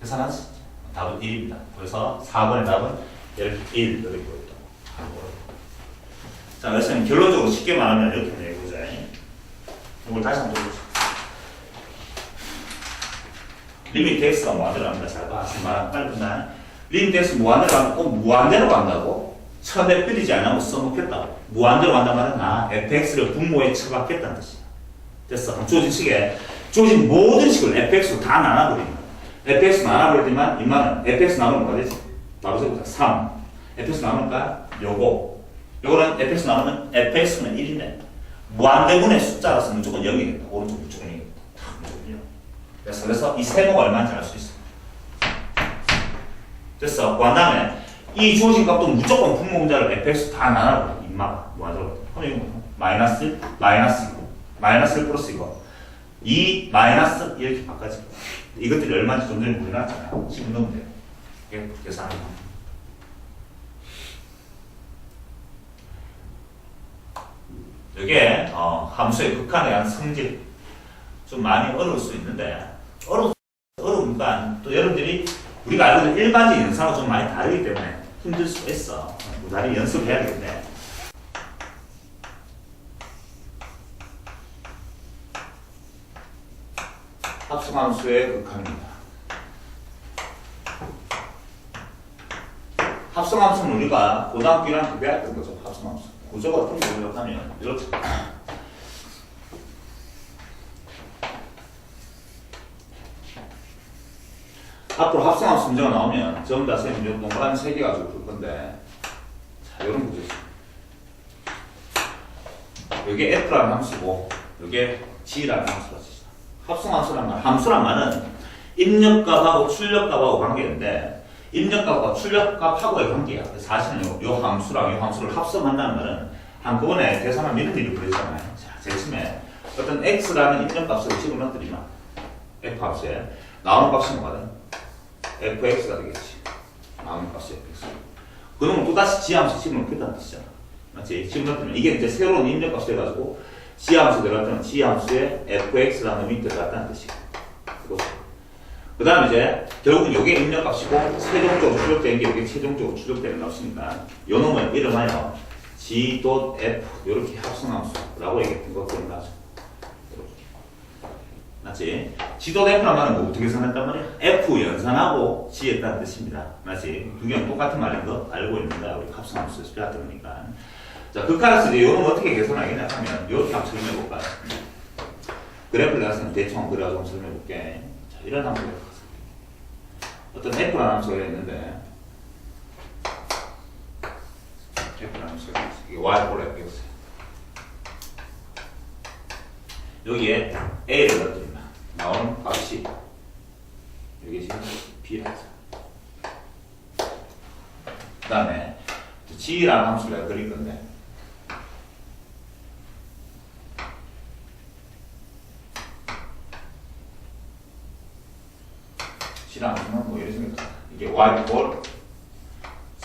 계산하지? 답은 1입니다. 그래서 4번의 답은 이렇게 1 이렇게 보였다. 자, 그래서 결론적으로 쉽게 말하면 이렇게 내보자. 이걸 다시 한번 해보자. 리미트 x가 무한대로 갑니다. 잘 봐. 지금 말하면 빨리 끝나. 리미트 x 무한대로 간다고? 무한대로 간다고? 처대 뿌리지 않고 써놓겠다고. 무한대로 간단 말은 fx를 분모에 처박겠다는 뜻이야. 됐어. 주어진 식에 주어진 모든 식을 fx로 다 나눠버리는 거야. fx 나눠버리지만 이 말은 fx 나누면 뭐가 되지? 바로 세보자. 3. fx 나누니까 요거는 fx 나누면 fx는 1이네. 무한대분의 숫자라서 무조건 0이겠다. 오른쪽 무조건 0이겠다. 그래서 이 세모가 얼마인지 알 수 있어. 됐어. 그 다음에 이 주어진 값도 무조건 분모 분자를 fx 다 나눠버려. 인마가 무한대로. 그럼 이거 뭐? 마이너스 1 플러스 이거 2 마이너스 이렇게 바꿔지. 이것들이 얼마인지 좀 전에 보여놨잖아요. 지금 넣으면 돼요. 이게 계산하는 거. 이게 함수의 극한에 대한 성질 좀 많이 어려울 수 있는데 어려우니까 또 여러분들이 우리가 알고 있는 일반적인 연산하고 좀 많이 다르기 때문에 힘들 수가 있어. 무단히 연습해야 되겠네. 합성함수의 극한입니다. 합성함수는 우리가 고등학교 1학년 때 배웠던 거죠. 합성함수. 구조가 어떤 거라고 하면 이렇게. 앞으로 합성함수 문제가 나오면 전부 다 선생님 동그라미 3개 가지고 풀 건데, 자, 이런 구조죠. 이게 F라는 함수고, 이게 G라는 함수가 있어. 합성함수란 말, 함수란 말은 입력값하고 출력값하고 관계인데, 입력값과 출력값하고의 관계야. 사실은 이 함수랑 이 함수를 합성한다는 말은 한꺼번에 계산을 미는 일이 벌어지잖아요. 자, 제일 처음에 어떤 X라는 입력값을 집어넣더니만 F 함수에 나오는 값이 뭐거든? fx가 되겠지. 나오는 값이 fx. 그러면 또다시 지함수 집어넣겠다는 뜻이잖아. 맞지? 집어넣으면 이게 이제 새로운 입력값이 돼가지고 지함수 들어갔더니 지함수에 fx라는 놈이 들어갔다는 뜻이고. 그 다음에 이제 결국은 이게 입력값이고 최종적으로 출력된 게 이게 최종적으로 출력되는 값이니까 요 놈을 이름하여 g.f 이렇게 합성함수라고 얘기했던 거 기억나죠? 맞지? G.F란 말은 뭐 어떻게 계산했단 말이야? F 연산하고 G 했다는 뜻입니다. 맞지? 두 개는 똑같은 말인 거 알고 있는다. 우리 합성함수에서 배웠던 거니까. 자, 극한에서 이제 요놈 어떻게 계산하겠냐 하면 이렇게 한번 설명해 볼까요? 그래프를 내가 대충 그려가지고 한번 설명해 볼게. 자, 이런 함수가 있어. 어떤 F라는 함수가 있는데 F라는 함수가 있어. 이게 Y4로 F였어요. 여기에 A를 넣어드립니다. 나오는 값이 여기 지금 B라서. 그 다음에 G라는 함수를 내가 그릴 건데 G라는 함수는 뭐 이런 생각이다. 이게 Y4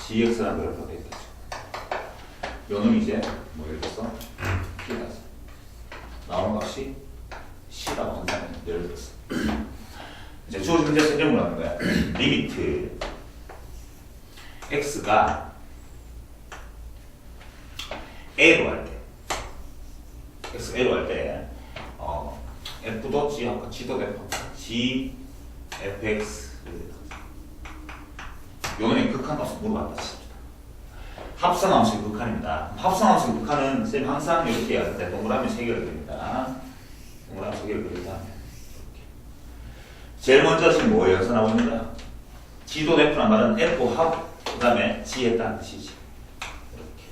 GX라는 그래프가 되겠죠. 요놈이 이제 뭐 예를 들어서 B라서 나오는 값이 C라고 한다면 예를 들어서 이제 주어진 문제에서 이런 걸 하는 거야. 리미트 X가 A로 할 때 X A로 할 때 F도 G하고 G도 F G Fx 요놈의 극한값을 물어봤다 칩니다. 합성함수의 극한입니다. 합성함수의 극한은 선생님 항상 이렇게 해야 되는데 동그라미 3개를 그립니다. 동그라미 3개를 그린 다음에 이렇게. 제일 먼저 지금 뭐 연산하고 있는 거야? G도 F란 말은 F하고 그 다음에 G 했다는 뜻이지. 이렇게.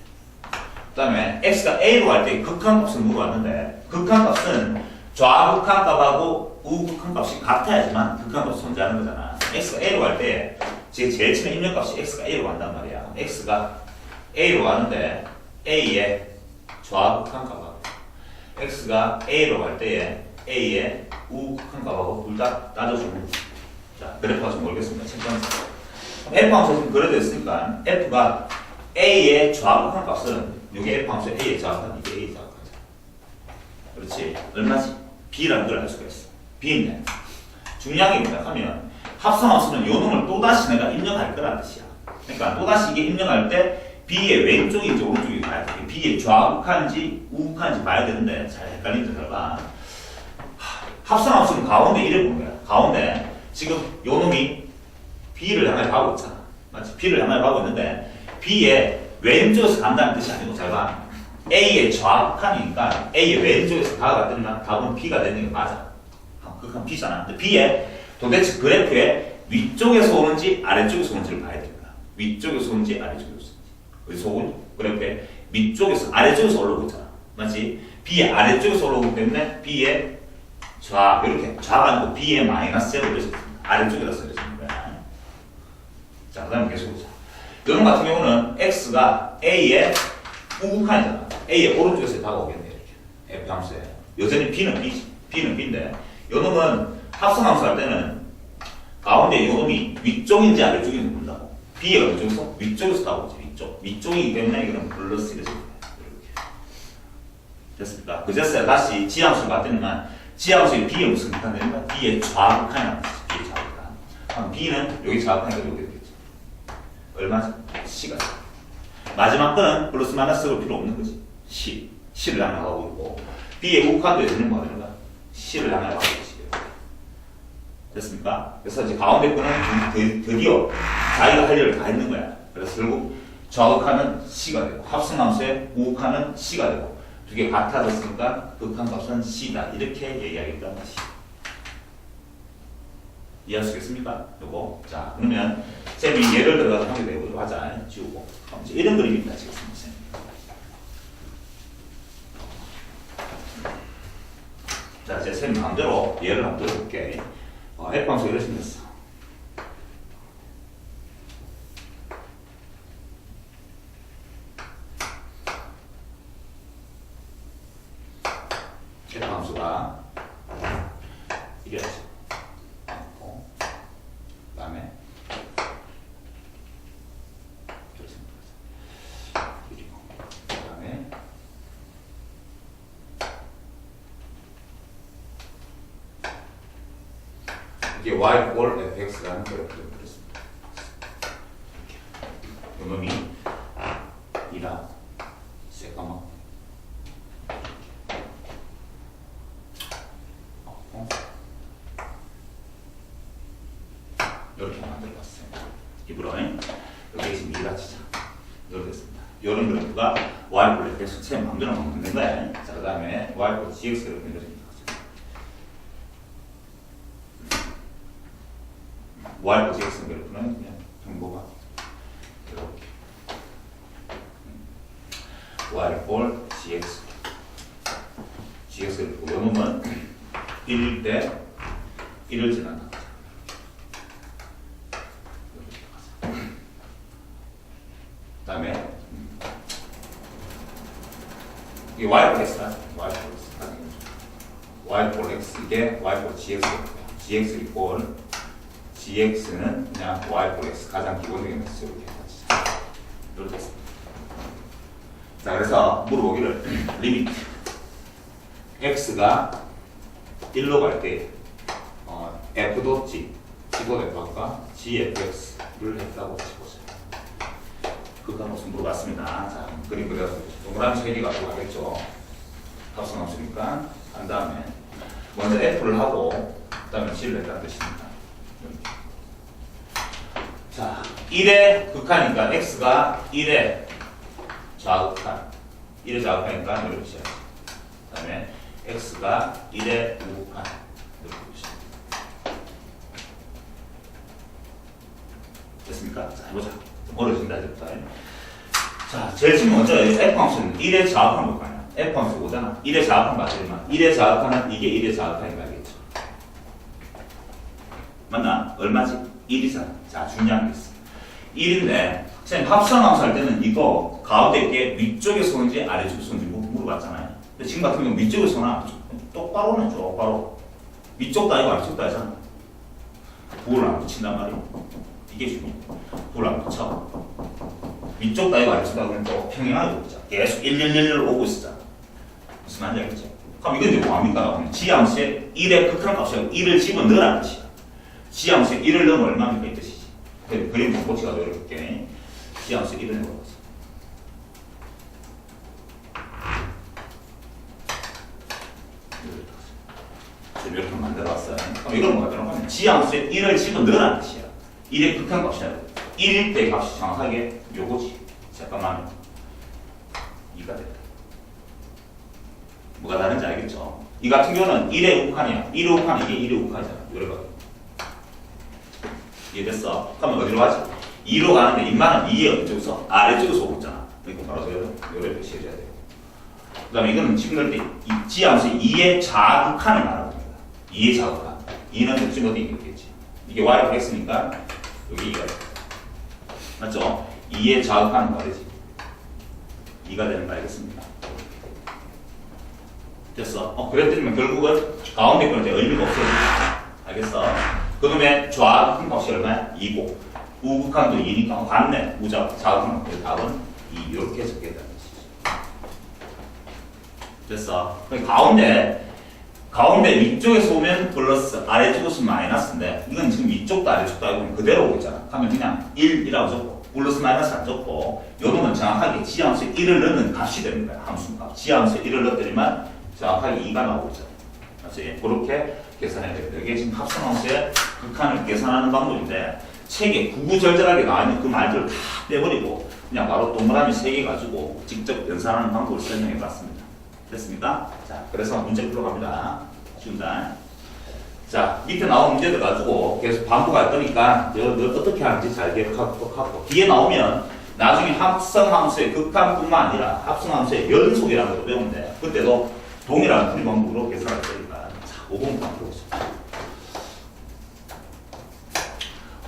그 다음에 X가 A로 할 때 극한값을 물어봤는데 극한값은 좌극한값하고 우극한값이 같아야지만 극한값이 존재하는 거잖아. X가 A로 할 때 제일 처음에 입력값이 X가 A로 간단 말이야. X가 A로 가는데 A의 좌극한값하고 X가 A로 갈 때에 A의 우극한값하고 둘 다 따져주는. 자, 그래프가 좀 모르겠습니다. 첫 번째. F 함수가 지금 그려져 있으니까 F가 A의 좌극한값은 여기 F 함수의 A의 좌극한 이게 A의 좌극한이죠. 그렇지. 얼마지? B라는 걸 알 수가 있어. B인데 중요한 게 뭐냐 하면 합성함수는 요 놈을 또다시 내가 입력할 거란 뜻이야. 그러니까 또다시 이게 입력할 때 B의 왼쪽인지 오른쪽인지 봐야 돼. B의 좌극한지 우극한지 봐야 되는데 잘 헷갈리는 줄 알아. 합성함수는 가운데 이래 보는 거야. 가운데 지금 요 놈이 B를 향해 가고 있잖아. 맞지? B를 향해 가고 있는데 B의 왼쪽에서 간다는 뜻이 아니고 잘 봐. A의 좌극한이니까 A의 왼쪽에서 다가갔더니만 답은 B가 되는 게 맞아. 극한 B잖아. 근데 B의 도대체 그래프의 위쪽에서 오는지 아래쪽에서 오는지를 봐야 됩니다. 위쪽에서 오는지 아래쪽에서 오는지. 어디서 오니? 그래프의 위쪽에서 아래쪽에서 올라오고 있잖아. 맞지? B의 아래쪽에서 올라오기 때문에 B의 이렇게 좌가 아니고 B의 마이너스 제로 그래서 아래쪽에다 써주는 거야. 자, 그 다음에 계속 보자. 이런 같은 경우는 X가 A의 우극한이잖아. A의 오른쪽에서 다가오겠네. 이렇게. F 함수에. 여전히 B는 B지. B는 B인데 요놈은 합성함수 할 때는 가운데 요놈이 위쪽인지 아래쪽인지 본다고. B가 위쪽에서? 위쪽에서 다가오지. 위쪽이기 때문에 이거는 플러스 이렇게. 됐습니까? 그제서야 다시 G함수를 봤더니만 G함수의 B의 무슨 극한 되는가? B의 좌극한이라는 뜻이 B의 좌극한. 그럼 B는 여기 좌극한이니까 여기 되겠죠. 얼마지? C가. 마지막 거는 플러스 마이너스 쓸 필요 없는 거지. C를 향해 가고 있고 B의 우극한도 여기는 뭐 하는 거야? C를 향해 가고 있지. 됐습니까? 그래서 이제 가운데 거는 드디어 자기가 할 일을 다 했는 거야. 그래서 결국 좌극하는 C가 되고 합성함수의 우극하는 C가 되고 두 개 같아졌으니까 극한값은 C다. 이렇게 얘기하겠다는 것이. 이해하시겠습니까? 요거. 자, 그러면 쌤이 예를 들어서 하게 되고 하자. 지우고. 이제 이런 그림입니다. 지금 쌤. 자, 이제 쌤 마음대로 예를 한번 들어볼게. F함수 이렇게 생겼어. F함수가 이게 그다음에 그다음에 이게 y 꼴 fx라는 걸 그렸습니다. 요놈이 이라 새까만 이렇게 만들어봤어요. 입으로 여기 지금 이라 치자. 이렇게 됐습니다. 이런 그래프가 y 꼴 fx 제 마음대로 만든 거야. 자, 그다음에 y 꼴 gx를 만들어줍니다. y 꼴 gx 그래프는 그냥 정보가 이렇게 y 꼴 gx 그래프 요 놈은 1일 때 1을 지난다. 그다음에 이게 y 꼴 x다. y 꼴 x 이게 y 꼴 gx 이꼴 gx는 그냥 y 꼴 x 가장 기본적인 메시지 이렇게 됐습니다. 자, 그래서 물어보기를 리미트 x가 1로 갈 때 f 도 g 기본 f가 gfx를 했다고 치보세요. 그건 무슨 물어봤습니다. 자, 그림 그려서 동그라미 3개 갖고 가겠죠. 합성함수니까 한 다음에 먼저 f를 하고 그 다음에 g를 했다는 뜻입니다. 자, 1의 극한이니까 x가 1의 좌극한 1의 좌극한이니까 이렇게 시작해요. 그 다음에 x가 1의 우극한 이렇게 시작해요. 됐습니까? 자, 해보자. 좀 어려워진다 이제부터. 자, 제일 지금 먼저 f함수는 1의 좌극한 볼 거 아니야. f함수 오잖아. 1의 좌극한 맞지만 1의 좌극한은 이게 1의 좌극한인 거 알겠죠? 맞나? 얼마지? 1이잖아. 자, 중요한 게 있어. 1인데 선생님 합성함수 할 때는 이거 가운데 있게 위쪽에서 오는지 아래쪽에서 오는지 물어봤잖아요. 근데 지금 같은 경우 위쪽에서 오나 똑바로는 똑바로 위쪽도 아니고 아래쪽도 아니잖아. 부호를 안 붙인단 말이야. 이게 중요해. 부호를 안 붙여. 위쪽도 아니고 아래쪽도 아니고 또 평행하게 붙자. 계속 111 오고 있었잖아. 무슨 말인지 알겠죠? 그럼 이건 이제 뭐합니까? 지함수에 1의 극한값이고 1을 집어넣으라는 뜻이야. 지함수에 1을 넣으면 얼마입니까? 이 뜻이지. 그림 공고치가 이렇게 지함수에 1을 넣어봤어. 지금 이렇게 만들어봤어요. 그럼 이건 뭐가 들어가면 지함수에 1을 집어넣으라는 뜻이야. 1의 극한값이야. 1일 때 값이 정확하게 요거지. 잠깐만 2가 됐다. 뭐가 다른지 알겠죠? 이 같은 경우는 1의 우극한이야. 1의 우극한 이게 1의 우극한이잖아. 요래가 이해됐어? 그러면 어디로 가지? 2로 가는데 인마는 2의 어쪽에서 아래쪽에서 오고 있잖아. 그러니까 바로 요래 표시해줘야 돼요. 그 다음에 이거는 지금 넣을 때 지함수 2의 좌극한을 말하는 겁니다. 2의 좌극한. 2는 지금 어디 있겠지? 이게 y x니까 여기 2가 맞죠? 2의 좌극한은 말이지. 2가 되는 거 알겠습니다. 됐어. 그랬더니 결국은 가운데 거는 이제 의미가 없어진다. 알겠어? 그러면 좌극한 값이 얼마야? 2고 우극한도 2니까 같네. 좌극한 값의 답은 2 이렇게 적겠다는 뜻이죠. 됐어? 가운데 위쪽에서 오면 플러스 아래쪽에서 마이너스인데 이건 지금 위쪽도 아래쪽도 아니고 그대로 오고 있잖아. 하면 그냥 1이라고 적고 플러스 마이너스 안 적고 요놈은 정확하게 지함수에 1을 넣는 값이 되는 거야. 함수값. 지함수에 1을 넣더니만 정확하게 2가 나오고 있잖아. 그렇지? 그렇게 계산해야 돼요. 이게 지금 합성함수의 극한을 계산하는 방법인데 책에 구구절절하게 나와 있는 그 말들을 다 빼버리고 그냥 바로 동그라미 3개 가지고 직접 연산하는 방법을 설명해 봤습니다. 됐습니까? 자, 그래서 문제 풀어갑니다. 쉬운다. 자, 밑에 나온 문제들 가지고 계속 반복할 거니까 너 어떻게 하는지 잘 기억하고 뒤에 나오면 나중에 합성함수의 극한뿐만 아니라 합성함수의 연속이라는 걸 배우면 돼. 그때도 동일한 풀이 방법으로 계산할 거니까. 자, 5번 풀어보겠습니다.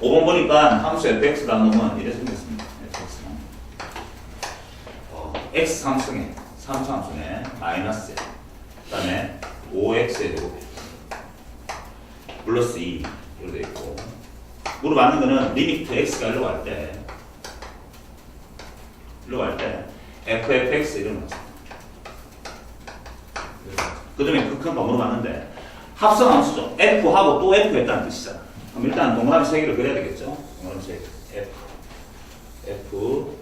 5번 보니까 함수 fx라는 놈은 이래 생겼습니다. fx는 x 함수에 3차 함수네 마이너스 그 다음에 5x의 제곱에 플러스 2 이렇게 되어 있고 물어봤는 거는 리미트 x가 일로 갈 때 ffx 이런 거 그 다음에 극한바 물어봤는데 합성함수죠. f하고 또 f 했다는 뜻이잖아. 그럼 일단 동그라미 3개를 그려야 되겠죠. 동그라미 3개 f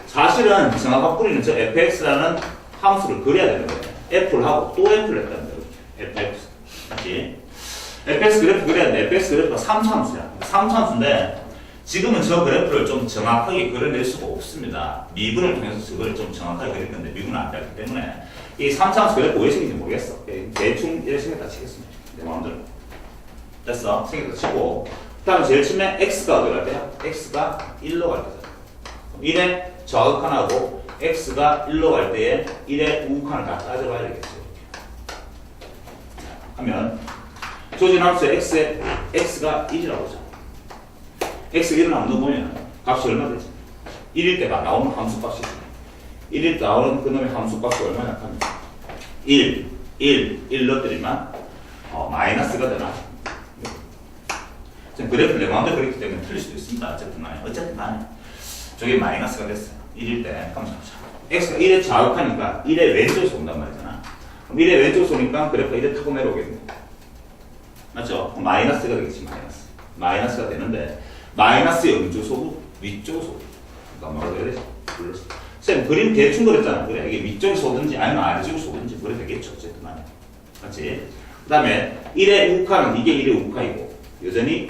사실은 정확한 뿌리는 저 fx라는 함수를 그려야 되는 거예요. f를 하고 또 f를 했다는 거예요. fx 맞지? fx 그래프 그려야 돼. fx 그래프가 3차 함수야. 3차 함수인데 지금은 저 그래프를 좀 정확하게 그려낼 수가 없습니다. 미분을 통해서 저걸 좀 정확하게 그릴 건데 미분은 안 되기 때문에 이 3차 함수 그래프 왜 생긴지 모르겠어. 대충 이렇게 생겼다 치겠습니다. 내 마음대로. 됐어. 생겼다 치고 그 다음에 제일 처음에 x가 어디 갈 때야? x가 1로 갈 때잖아. 1의 좌극한하고 x가 1로 갈 때에 1의 우극한을 다 따져봐야 되겠죠. 하면 조진함수 x가 1이라고 하죠. x 1을 한번 넣어보면 값이 얼마 되지? 1일 때가 나오는 함수값이지. 1일 때 나오는 그놈의 함수값이 얼마나 합니까? 1 넣어드리면 마이너스가 되나? 그래프를 내 마음대로 그렸기 때문에 틀릴 수도 있습니다. 어쨌든 간에 저게 마이너스가 됐어요. 1일 때 x가 1에 좌극하니까 1의 왼쪽에서 온단 말이잖아. 그럼 1의 왼쪽에서 오니까 그래프가 1에 타고 내려오겠네. 맞죠? 마이너스가 되겠지. 마이너스가 되는데 마이너스의 음주소도 위쪽에서 그러니까 뭐라고 해야 되지? 불렀어. 쌤 그림 대충 그렸잖아. 그래 이게 위쪽에서 오든지 아니면 아래쪽에서 오든지 그래 되겠죠. 어쨌든 간에 맞지? 그 다음에 1의 우극한은 이게 1의 우극이고 여전히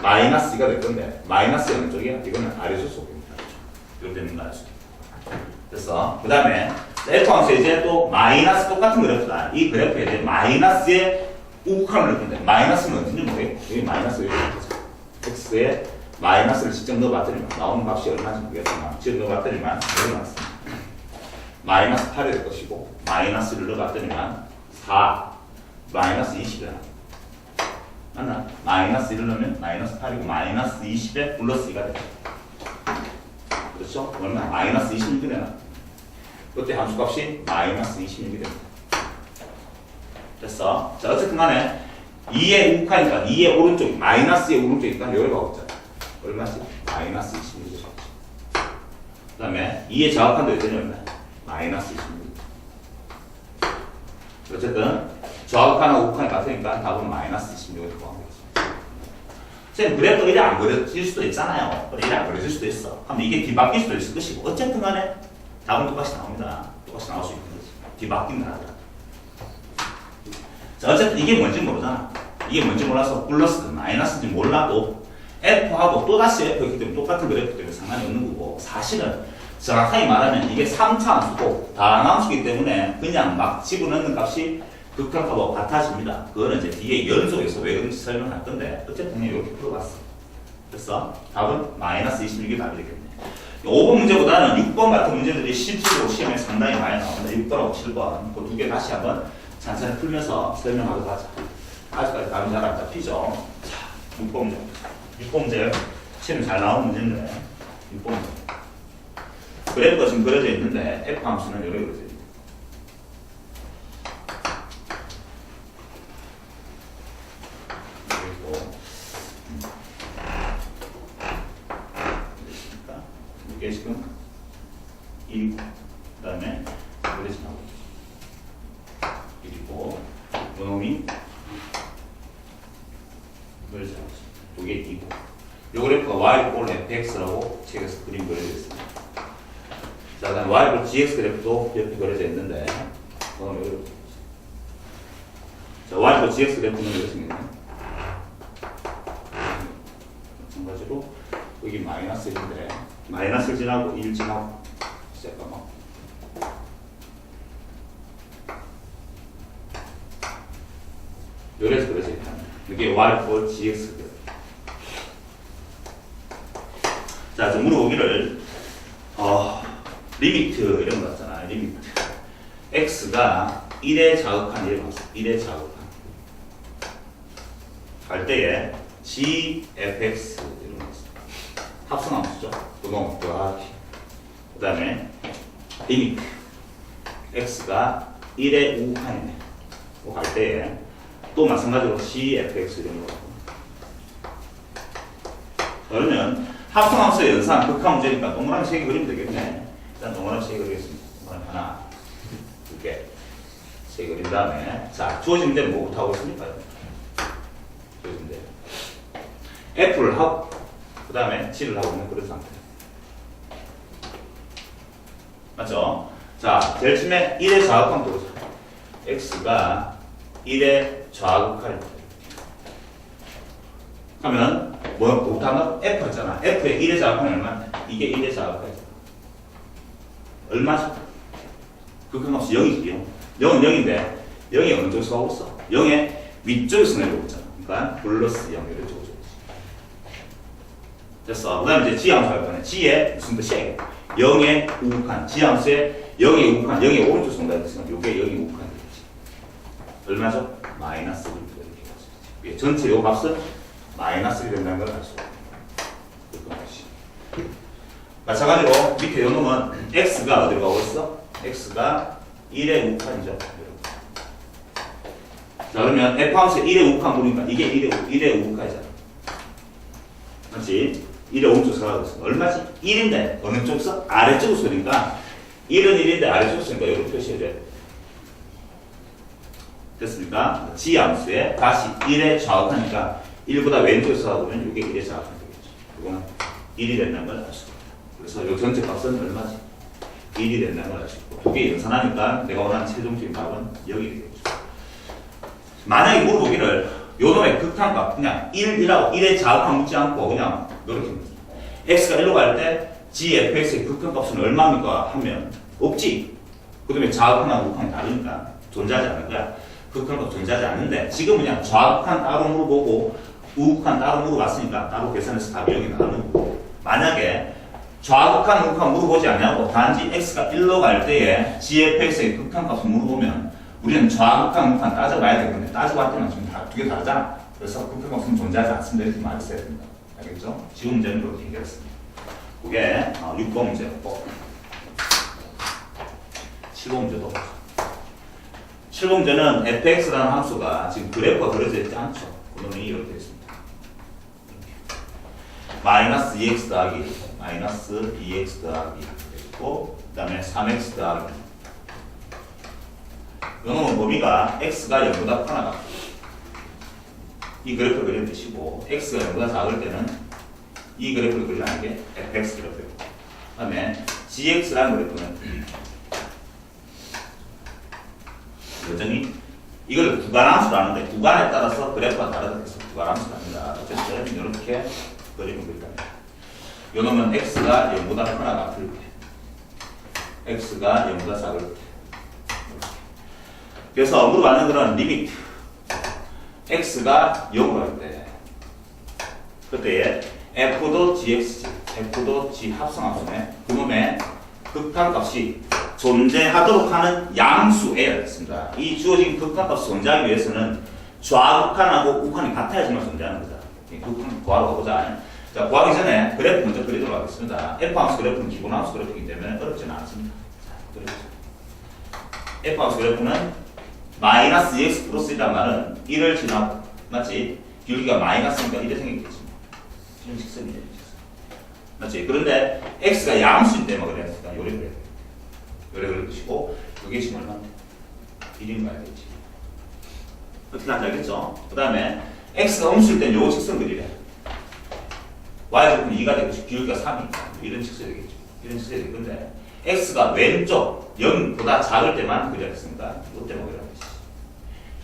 마이너스 2가 될 건데 마이너스 어느 쪽이야? 이거는 아래쪽에서 오겠다. 이렇게 되는 거 알 수 있다. 됐어. 그 다음에 F함수에 이제 또 마이너스 똑같은 그래프다. 이 그래프에 이제 마이너스의 우극한을 넣을 건데 마이너스는 어딘지 모르겠고 여기 마이너스 여기 있죠. x에 마이너스를 직접 넣어봤더니만 나오는 값이 얼마인지 모르겠지만 직접 넣어봤더니만 여기 나왔습니다. 마이너스 8이 될 것이고 마이너스를 넣어봤더니만 4 마이너스 20이 나와. 맞나? 마이너스 1을 넣으면 마이너스 8이고 마이너스 20에 플러스 2가 돼. 그렇죠? 얼마? 마이너스 26이 되나? 그때 함수값이 마이너스 26이 됩니다. 됐어? 자, 어쨌든 간에 2의 우극하니까 2의 오른쪽, 마이너스의 오른쪽이니까 여기가 없잖아. 얼마지? 마이너스 26이죠. 그 다음에 2의 좌극한도 여전히 얼마? 마이너스 26. 어쨌든 좌극한하고 우극한이 같으니까 답은 마이너스 26을 포함되겠습니다. 선생님 그래프 이래 안 그려질 수도 있잖아요. 이래 안 그려질 수도 있어. 하면 이게 뒤바뀔 수도 있을 것이고 어쨌든 간에 답은 똑같이 나옵니다. 똑같이 나올 수 있는 거지. 뒤바뀐다 하더라도. 자, 어쨌든 이게 뭔지 모르잖아. 이게 뭔지 몰라서 플러스든 마이너스인지 몰라도 F하고 또다시 F이기 때문에 똑같은 그래프 때문에 상관이 없는 거고 사실은 정확하게 말하면 이게 3차 함수고 다항함수이기 때문에 그냥 막 집어넣는 값이 극한값하고 같아집니다. 그거는 이제 뒤에 연속에서 왜 그런지 설명할 건데 어쨌든 이렇게 풀어봤어. 그래서 답은 마이너스 26이 답이 되겠네. 5번 문제보다는 6번 같은 문제들이 실제로 시험에 상당히 많이 나옵니다. 6번하고 7번 그 두 개 다시 한번 천천히 풀면서 설명하도록 하자. 아직까지 답이 잘 안 잡히죠. 자, 6번 문제. 6번 문제 시험에 잘 나오는 문제인데 6번 문제. 그래프가 지금 그려져 있는데 F 함수는 이렇게 그려져 있습니다. 그리고 이게 지금 1, 그 다음에 그래서 나오고 1이고 요놈이 그래서 요게 2고 요 그래프가 y 꼴 fx라고 책에서 그림 그려져 있습니다. 자, 그다음 y 꼴 gx 그래프도 옆에 그려져 있는데 자, y 꼴 gx 그래프는 이렇게 생겼네. 마찬가지로 여기 마이너스 1인데 마이너스 1 지나고 1 지나고 잠깐만 요래서 그러지 이게 y for gx 자, 좀 물어보기를 리미트 이런 거 같잖아. 리미트 x가 1에 자극한 이런 거 1에 자극한 갈 때에 gfx 이런 거 있어. 합성함수죠. 분홍 더하기 그 다음에 리미트 x가 1에 우한이네. 갈 때에 또 마찬가지로 gfx 이런 거. 그러면 합성함수의 연산 극한 문제니까 동그라미 3개 그리면 되겠네. 일단 동그라미 3개 그리겠습니다. 동그라미 하나, 2개, 3개 그린 다음에 자 주어진 문제는 뭐부터 하고 있습니까? 주어진 문제 F를 하고 그 다음에 G를 하고 있는 그런 상태. 맞죠? 자 제일 처음에 1의 좌극한 보자. X가 1의 좌극할 하면 뭐부터 하면 F 했잖아. F의 1의 자극하면 얼마냐? 이게 1의 자극하잖아. 얼마죠? 극한값이 0이지. 0은 0인데 0이 어느 쪽에서 가고 있어? 0의 위쪽에서 내려오고 있잖아. 그러니까 플러스 0 이런 쪽으로 됐어. 그 다음에 이제 G함수 할 거네. G의 무슨 뜻이야? 0의 우극한. G함수의 0의 우극한. 0의 오른쪽에서 온다 했으면 이게 0의 우극한 되겠지. 얼마죠? 마이너스 1 이렇게 전체 요 값은 마이너스 1이 된다는 걸 알 수 있어요. 마찬가지로 밑에 요 놈은 x가 어디로 가고 있어? x가 1의 우칸이죠. 자 그러면 f함수에 1의 우칸 보니까 이게 1의 우칸이잖아. 맞지? 1의 오른쪽에서 가고 있어. 얼마지? 1인데 어느 쪽에서? 아래쪽에서 오니까 1은 1인데 아래쪽에서 오니까 이렇게 표시해줘야 돼. 됐습니까? g함수에 다시 1의 좌우하니까 1보다 왼쪽에서 하면 이게 1의 좌우가 되겠죠. 이거는 1이 된다는 걸 알 수 있고. 그래서 이 전체 값은 얼마지? 1이 된다는 걸 알 수 있고. 두 개 연산하니까 내가 원하는 최종적인 답은 0이 되겠죠. 만약에 물어보기를 요 놈의 극한값 그냥 1이라고 1의 좌우한 묻지 않고 그냥 이렇게 묻습니다. x가 1로 갈 때 gfx의 극한값은 얼마입니까? 하면 없지. 그 다음에 좌우한하고 우한이 다르니까 존재하지 않을 거야. 극한값 존재하지 않는데 지금 그냥 좌극한 따로 물어보고 우극한 따로 물어봤으니까 따로 계산해서 답이 여기 나오는 거고 만약에 좌극한 우극한 물어보지 않냐고 단지 x가 1로 갈 때에 gfx의 극한값을 물어보면 우리는 좌극한 우극한 따져봐야 되는데 따져봤더니 지금 두 개 다르잖아. 그래서 극한값은 존재하지 않습니다. 이렇게 말했어야 됩니다. 알겠죠? 지금 문제는 그렇게 해결했습니다. 그게 6번 문제였고 7번 문제도 7번 문제는 fx라는 함수가 지금 그래프가 그려져 있지 않죠. 그놈이 이렇게 되어 있습니다. 마이너스 2x 더하기 마이너스 2x 더하기 있고 그 다음에 3x 더하기 이놈은 범위가 x가 0보다 커나가 이 그래프를 그리는 뜻이고 x가 0보다 작을 때는 이 그래프를 그리는 게 fx 그래프예요. 그 다음에 gx라는 그래프는 여전히 이걸 구간함수로 하는데 구간에 따라서 그래프가 다르다 해서 구간함수가 아니라 어쨌든 이렇게 그림을 그리다. 요놈은 x가 0보다 크거나 같을 때 x가 0보다 작을 때 그래서 물어봤는 그런 리미트 x가 0으로 할 때 그때에 f도 gx, f도 g 합성함수네 그놈의 극한값이 존재하도록 하는 양수에야 됐습니다. 이 주어진 극한값이 존재하기 위해서는 좌극한하고 우극한이 같아야지만 존재하는 거다. 극한 구하러 가보자. 자, 구하기 전에 그래프 먼저 그리도록 하겠습니다. F함수 그래프는 기본함수 그래프이기 때문에 어렵지는 않습니다. 자, F함수 그래프는 마이너스 2x 플러스 1이란 말은 1을 지나고 맞지? 길이가 마이너스니까 1이 생기겠지. 이런 직선이 되는 직선. 맞지? 그런데 x가 양수인데 뭐 그래야니까 요래 그래야 돼. 요래 그릴 것이고 이게 지금 얼마인데? 1인 가야겠지. 어떻게 하는지 알겠죠? 그 다음에 x가 음수일 땐 요 직선 그리래. y제곱은 2가 되고 기울기가 3이니까 이런 직선이 되겠죠. 이런 직선이 될 건데 x가 왼쪽 0보다 작을 때만 그려야겠습니다. 이때 뭐 그려야겠지.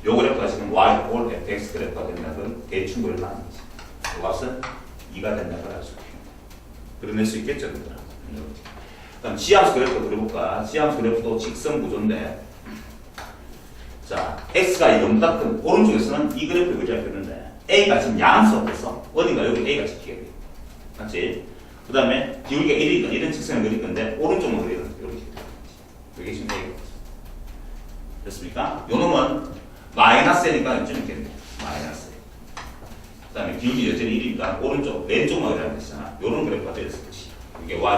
요 그래프가 지금 y 올 fx 그래프가 된다는 걸 대충 그려가는 거지. 요 값은 2가 된다고 할 수 있게. 그려낼 수 있겠죠, 얘들아. 그럼 지함수 그래프 그려볼까? 지함수 그래프도 직선 구조인데, 자, x가 0보다 큰 오른쪽에서는 이 그래프를 그려야 되는데, a가 지금 양수 앞에서 어딘가 여기 a가 찍히게 돼. 맞지? 그 다음에 기울기가 1이니까 이런 직선을 그릴 건데, 오른쪽으로 그리는 이렇게. 이게 지금 a가 됐습니까? 요 놈은 마이너스니까 좀 있겠네. 마이너스. 그 다음에 기울기 여전히 1이니까 오른쪽, 왼쪽만 그려야 되잖아. 요런 그래프가 되었을 것이야. 이게 y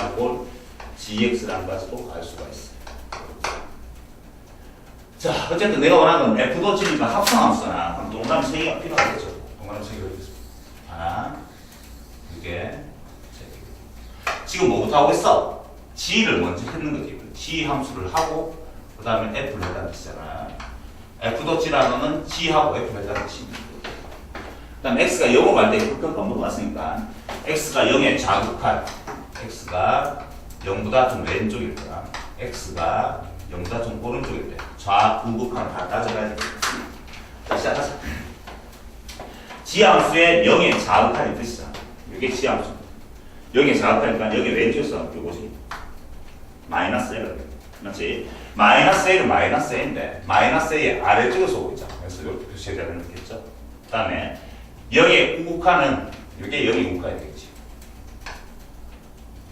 gx라는 가지고 알 수가 있어요. 자, 어쨌든 내가 원하는 건 F도 G니까 합성함수잖아. 그럼 동그라미 3개가 필요하겠죠. 동그라미 3개가 있습니다. 하나, 2개, 3개. 지금 뭐부터 하고 있어? G를 먼저 했는 거지. G 함수를 하고, 그 다음에 F를 했다는 뜻이잖아. F도 G라는 거는 G하고 F를 했다는 뜻입니다. 그 다음에 X가 0으로 갈 때 극한 반복 왔으니까, X가 0에 좌극할, X가 0보다 좀 왼쪽일 거야. X가 0보다 좀 오른쪽일 때 좌우극한을 다 따져가야 되겠다. 자, 시작하자. 지함수의 0의 좌극한이 뜻이잖아. 이게 지함수. 0의 좌극하니까 여기 왼쪽에서 요거지. 마이너스 A가 돼. 맞지? 마이너스 A는 마이너스 A인데 마이너스 A의 아래쪽에서 오고 있잖아. 그래서 이렇게 표시해야 되는 거겠죠. 그 다음에 0의 우극한은 이게 0의 우극한이 되겠지.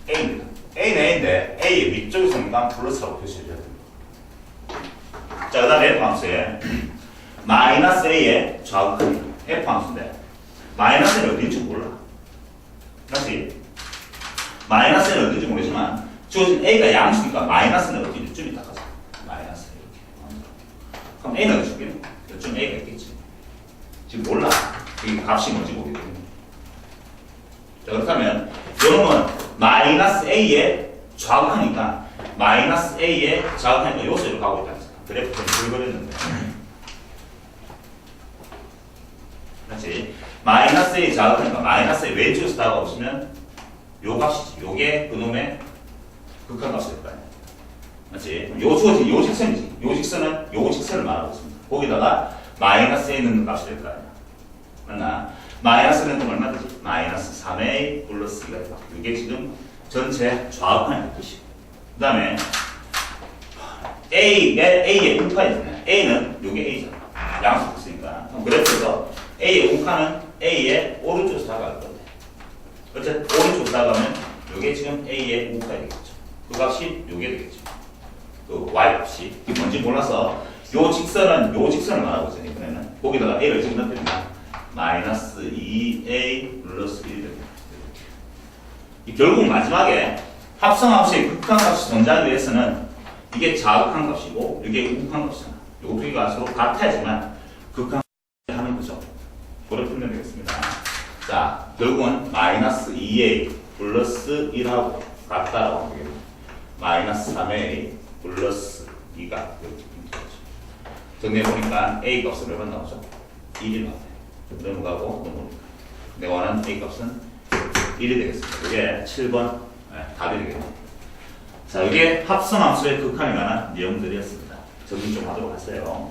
A입니다. A는 A인데 A의 위쪽에서니까 플러스라고 표시해줘야 됩니다. 자, 그 다음에 F함수에 마이너스 A의 좌극한입니다. F함수인데 마이너스는 어딘지 몰라. 다시 마이너스는 어딘지 모르지만 주어진 A가 양수니까 마이너스는 어딘지 좀 이따 가자. 마이너스 이렇게. 그럼 A는 어디 줄게? 요즘 A가 있겠지. 지금 몰라. 이 값이 뭔지 모르겠네. 자, 그렇다면 요놈은 마이너스 A의 좌극하니까 마이너스 A의 좌극하니까 요소로 가고 있다. 그래프 좀 긁어냈는데. 그렇지? 마이너스 A의 좌극하니까 마이너스 A 왼쪽에서 다가오시면 요 값이지. 요게 그놈의 극한값이 될 거 아니야. 맞지? 요 주어진 요 직선이지. 요 직선은 요 직선을 말하고 있습니다. 거기다가 마이너스 A 넣는 값이 될 거 아니야. 맞나? 마이너스는 또 얼마 되지? 마이너스 3A 플러스 2가 되다. 이게 지금 전체 좌우판의 뜻이고. 그 다음에 A의 우판이잖아요. A는 요게 A잖아. 양수 있으니까. 그럼 그래프에서 A의 우판은 A의 오른쪽에서 다가갈 건데. 어쨌든 오른쪽으로 다가가면 요게 지금 A의 우판이 되겠죠. 그 값이 요게 되겠죠. 그 Y 값이. 이게 뭔지 몰라서 요 직선을 말하고 있으니 이번에는 거기다가 A를 지금 넣으면 마이너스 2A 플러스 1이 됩니다. 결국 마지막에 합성함수의 극한값이 존재하기 위해서는 이게 좌극한 값이고 이게 우극한 값이잖아. 요 두 개가 서로 같아야지만 극한값을 하는 거죠. 그걸 풀면 되겠습니다. 자, 결국은 마이너스 2A 플러스 1하고 같다라고 하면 되겠습니다. 마이너스 3A 플러스 2가 이렇게 되죠. 정리해보니까 A 값은 얼마 나오죠? 1이 나와요. 넘어가고 넘어갑니다. 내가 원하는 A 값은 1이 되겠습니다. 이게 7번 답이 되겠네요. 자, 이게 합성함수의 극한에 관한 내용들이었습니다. 정리 좀 하도록 하세요.